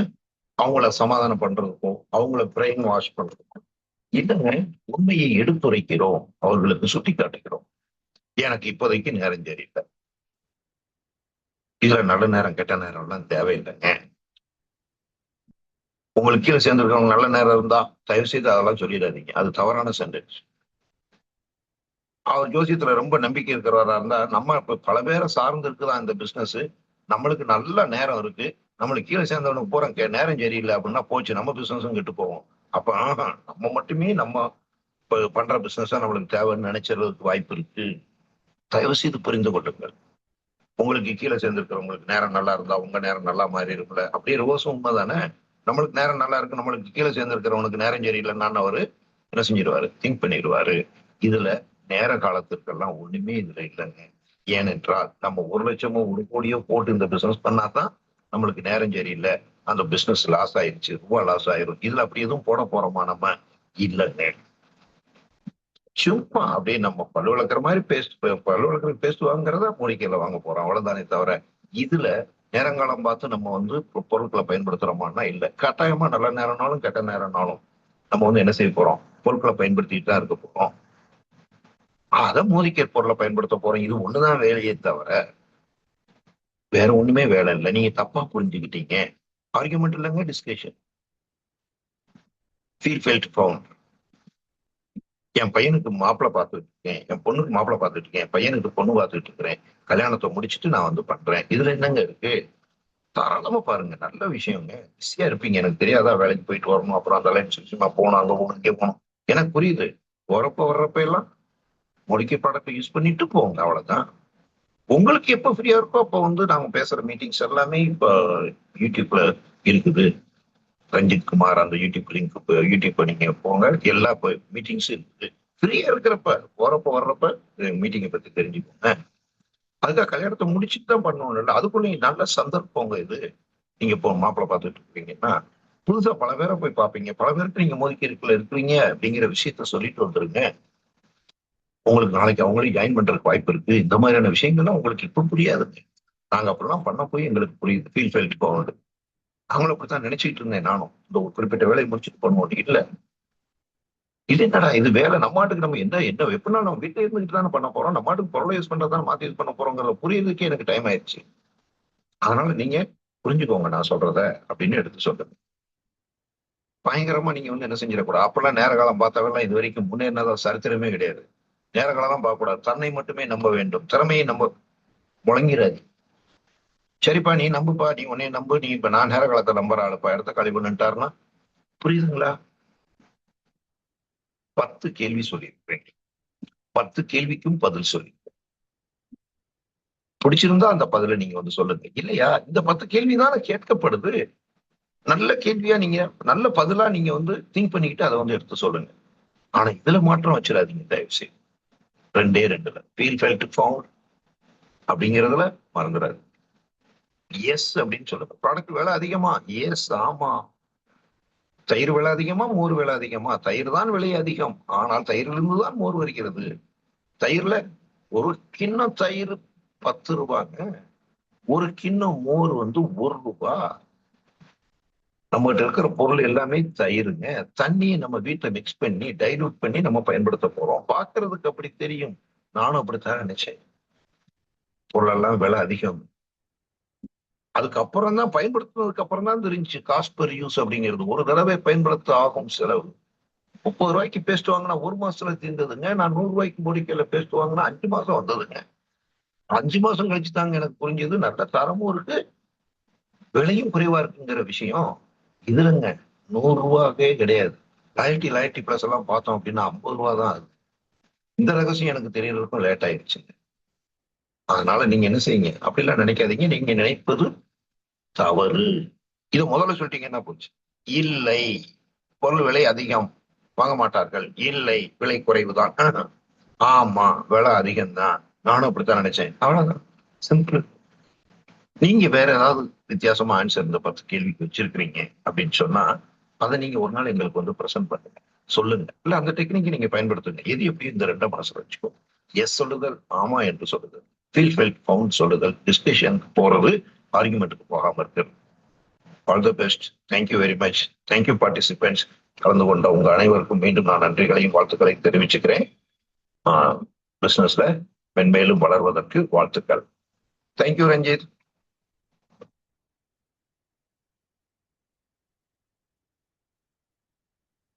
அவங்கள சமாதானம் பண்றதுக்கும் அவங்கள பிரெயின் வாஷ் பண்றதுக்கும் இல்லைங்க, உண்மையை எடுத்துரைக்கிறோம், அவர்களுக்கு சுட்டி காட்டுகிறோம். எனக்கு இப்போதைக்கு நேரம் தெரியல. இதுல நல்ல நேரம் கெட்ட நேரம் எல்லாம் தேவையில்லைங்க. உங்களுக்கு கீழே சேர்ந்திருக்கவங்க நல்ல நேரம் இருந்தா தயவு செய்து அதெல்லாம் சொல்லிடாதீங்க. அது தவறான சென்டென்ஸ். அவர் ஜோசியத்துல ரொம்ப நம்பிக்கை இருக்கிறவரா இருந்தா நம்ம இப்ப பல பேரை சார்ந்து இருக்குதான் இந்த பிசினஸ். நம்மளுக்கு நல்ல நேரம் இருக்கு. நம்மளுக்கு கீழே சேர்ந்தவனுக்கு பூரா நேரம் சரியில்லை அப்படின்னா போச்சு, நம்ம பிசினஸும் கெட்டு போவோம். அப்ப நம்ம மட்டுமே நம்ம பண்ற பிசினஸ் நம்மளுக்கு தேவைன்னு நினைச்சதுக்கு வாய்ப்பு இருக்கு. தயவு செய்து புரிந்து கொள்ளுங்கள். உங்களுக்கு கீழே சேர்ந்திருக்கிறவங்களுக்கு நேரம் நல்லா இருந்தா உங்க நேரம் நல்லா மாறி இருக்குல்ல. அப்படியே ரிவர்ஸும் உண்மைதானே. நம்மளுக்கு நேரம் நல்லா இருக்கு, நம்மளுக்கு கீழே சேர்ந்திருக்கிறவனுக்கு நேரம் சரியில்லைன்னு அவரு என்ன செஞ்சிருவாரு? திங்க் பண்ணிடுவாரு. இதுல நேர காலத்திற்கெல்லாம் ஒண்ணுமே இதுல இல்லைங்க. ஏனென்றால் நம்ம 1 லட்சமோ 1 கோடியோ போட்டு இந்த பிசினஸ் பண்ணாதான் நம்மளுக்கு நேரம் சரியில்லை, அந்த பிசினஸ் லாஸ் ஆயிருச்சு, ரூபா லாஸ் ஆயிரும். இதுல அப்படி எதுவும் போட போறோமா நம்ம? இல்லைங்க. சும்மா அப்படியே நம்ம பல்லு விளக்குற மாதிரி பல்லு விளக்குற பேஸ்ட் வாங்குறதா மூலிகையில வாங்க போறோம், அவ்வளவுதானே தவிர இதுல நேரங்காலம் பார்த்து நம்ம வந்து பொருட்களை பயன்படுத்துறோமான்னா இல்ல. கட்டாயமா நல்ல நேரம்னாலும் கெட்ட நேரம்னாலும் நம்ம வந்து என்ன செய்ய போறோம், பொருட்களை பயன்படுத்திட்டு தான் இருக்க போறோம். அதை மோதிக்க பொருளை பயன்படுத்த போறோம். இது ஒண்ணுதான் வேலையே தவிர வேற ஒண்ணுமே வேலை இல்லை. நீங்க தப்பா புரிஞ்சுக்கிட்டீங்க. ஆர்குமெண்ட் இல்லைங்க, டிஸ்கஷன். Feel felt found. என் பையனுக்கு மாப்பிள்ளை பார்த்துட்டு இருக்கேன், என் பொண்ணுக்கு மாப்பிள்ளை பார்த்துட்டு இருக்கேன், என் பையனுக்கு பொண்ணு பார்த்துட்டு இருக்கிறேன், கல்யாணத்தை முடிச்சுட்டு நான் வந்து பண்றேன். இதுல என்னங்க இருக்கு? தாராளமா பாருங்க, நல்ல விஷயங்க. பிஸியா இருப்பீங்க, எனக்கு தெரியாதா, வேலைக்கு போயிட்டு வரணும், அப்புறம் அந்த லைன் சும்மா போகணும், அங்க போகணும், இங்கே போகணும். எனக்கு புரியுது. வர்றப்ப எல்லாம் முடிக்க ப்ராடக்ட் யூஸ் பண்ணிட்டு போங்க, அவ்வளவுதான். உங்களுக்கு எப்ப ஃப்ரீயா இருக்கோ அப்ப வந்து நாங்க பேசுற மீட்டிங்ஸ் எல்லாமே இப்ப யூடியூப்ல இருக்குது. ரஞ்சித் குமார் அந்த யூடியூப் லிங்க் யூடியூப் நீங்க போங்க, எல்லா மீட்டிங்ஸ் இருக்குது. ஃப்ரீயா இருக்கிறப்ப போறப்ப வர்றப்ப மீட்டிங்கை பத்தி தெரிஞ்சுக்கோங்க. அதுக்காக கல்யாணத்தை முடிச்சுட்டு தான் பண்ணணும் இல்லை, அதுக்குள்ள நல்ல சந்தர்ப்பங்க இது. நீங்க இப்போ மாப்பிள்ளை பார்த்துட்டு இருக்கீங்கன்னா புதுசா பல பேரை போய் பார்ப்பீங்க, பல பேருக்கு நீங்க மோதிக்கிறதுக்குள்ள இருக்கிறீங்க அப்படிங்கிற விஷயத்த சொல்லிட்டு வந்துருங்க. உங்களுக்கு நாளைக்கு அவங்களையும் ஜாயின் பண்றதுக்கு வாய்ப்பு இருக்கு. இந்த மாதிரியான விஷயங்கள்லாம் உங்களுக்கு இப்ப புரியாதுங்க. நாங்க அப்படிலாம் பண்ண போய் எங்களுக்கு புரியுது. ஃபீல் ஃபெல்ட் போகுது. அவங்களும் அப்படித்தான் நினைச்சிட்டு இருந்தேன் நானும். இந்த ஒரு குறிப்பிட்ட வேலையை முடிச்சுட்டு பண்ணுவோம் இல்ல. இது என்னடா இது வேலை, நம்ம மாட்டுக்கு நம்ம என்ன என்ன எப்படின்னா நம்ம வீட்டுல இருந்துட்டு தானே பண்ண போறோம், நம்ம மாட்டுக்கு பொருளை யூஸ் பண்றதான மாத்தி யூஸ் பண்ண போறோங்கிறத புரியுறதுக்கே எனக்கு டைம் ஆயிடுச்சு. அதனால நீங்க புரிஞ்சுக்கோங்க நான் சொல்றத அப்படின்னு எடுத்து சொல்லுங்க. பயங்கரமா நீங்க வந்து என்ன செஞ்சிடக்கூடாது. அப்பெல்லாம் நேர காலம் பார்த்தவெல்லாம் இது வரைக்கும் முன்னேறினதா சரித்திரமே கிடையாது. நேர காலம் பார்க்க கூடாது. தன்னை மட்டுமே நம்ப வேண்டும். திறமையை நம்ப முழங்கிறாது. சரிப்பா நீ நம்புப்பா, நீ உன்னைய நம்பு, நீ இப்ப நான் நேர காலத்தை நம்புற ஆளுப்பா, இடத்த காலி பண்ணிட்டாருன்னா புரியுதுங்களா? 10 கேள்வி சொல்லியிருப்பேன். 10 கேள்விக்கும் பதில் சொல்லி பிடிச்சிருந்தா அந்த பதில நீங்க வந்து சொல்லுங்க. இல்லையா, இந்த 10 கேள்விதானே கேட்கப்படுது. நல்ல கேள்வியா நீங்க நல்ல பதிலா நீங்க வந்து திங்க் பண்ணிக்கிட்டு அதை வந்து எடுத்து சொல்லுங்க. ஆனா இதுல மாற்றம் வச்சிடாதீங்க தயவு செய்து. 2 ஃபீல் ஃபெல்ட் ஃபவுண்ட் அப்படிங்கிறதுல மறந்துடாது. எஸ் அப்படின்னு சொல்லுங்க. ப்ராடக்ட் விலை அதிகமா? எஸ், ஆமா. தயிர் விலை அதிகமா, மோர் விலை அதிகமா? தயிர் தான் விலை அதிகம், ஆனால் தயிரிலிருந்து தான் மோர் வருகிறது. தயிர்ல ஒரு கிண்ணம் தயிர் 10 ரூபாங்க, ஒரு கிண்ணம் மோர் வந்து 1 ரூபா. நம்மகிட்ட இருக்கிற பொருள் எல்லாமே தயிருங்க. தண்ணியை நம்ம வீட்டுல மிக்ஸ் பண்ணி டைலூட் பண்ணி நம்ம பயன்படுத்த போறோம். பாக்குறதுக்கு அப்படி தெரியும். நானும் அப்படித்தான் நினைச்சேன். பொருள் எல்லாம் விலை அதிகம். அதுக்கப்புறம் தான் பயன்படுத்தினதுக்கு அப்புறம் தான் தெரிஞ்சு காஸ்ட் பெர் யூஸ் அப்படிங்கிறது. ஒரு தடவை பயன்படுத்த ஆகும் செலவு. 30 ரூபாய்க்கு பேஸ்ட் வாங்கினா 1 மாசத்துல தீர்ந்ததுங்க. நான் 100 ரூபாய்க்கு முடிக்கல பேஸ்ட் வாங்கினா 5 மாசம் வந்ததுங்க. 5 மாசம் கழிச்சு தாங்க எனக்கு புரிஞ்சது நல்ல தரமும் இருக்கு, விலையும் குறைவா இருக்குங்கிற விஷயம். இதுலங்க 100 ரூபாவே கிடையாது. லாயல்டி பிளஸ் எல்லாம் பார்த்தோம் அப்படின்னா 50 ரூபா தான் ஆகுது. இந்த ரகசியம் எனக்கு தெரியறதுக்கும் லேட் ஆயிடுச்சுங்க. அதனால நீங்க என்ன செய்யுங்க, அப்படிலாம் நினைக்காதீங்க. நீங்க நினைப்பது தவறு. இதை முதல்ல சொல்லிட்டீங்கன்னா போச்சு. இல்லை, பொருள் விலை அதிகம், வாங்க மாட்டார்கள். இல்லை, விலை குறைவுதான். ஆமா, விலை அதிகம்தான், நானும் அப்படித்தான் நினைச்சேன். அவ்வளவுதான், சிம்பிள். நீங்க வேற ஏதாவது வித்தியாசமா ஆன்சர் இந்த 10 கேள்விக்கு வச்சிருக்கிறீங்க அப்படின்னு சொன்னா அதை நீங்க ஒரு நாள் எங்களுக்கு வந்து பிரசன்ட் பண்ணுங்க, சொல்லுங்க. இல்ல அந்த டெக்னிக் நீங்க பயன்படுத்துங்க. எது எப்படி இந்த 2 மனசுல வச்சுக்கோ. எஸ் சொல்லுதல், ஆமா என்று சொல்லுதல், ஃபீல் ஃபெல்ட் ஃபவுண்ட் சொல்லுதல், டிஸ்கஷன் போறது, ஆர்குமெண்ட்டுக்கு போகாம இருக்கிறது. All the best. Thank you very much. Thank you participants. கலந்து கொண்ட உங்க அனைவருக்கும் மீண்டும் நான் நன்றிகளையும் வாழ்த்துக்களையும் தெரிவிச்சுக்கிறேன். பிசினஸ்ல மென்மேலும் வளர்வதற்கு வாழ்த்துக்கள். தேங்க்யூ ரஞ்சித்.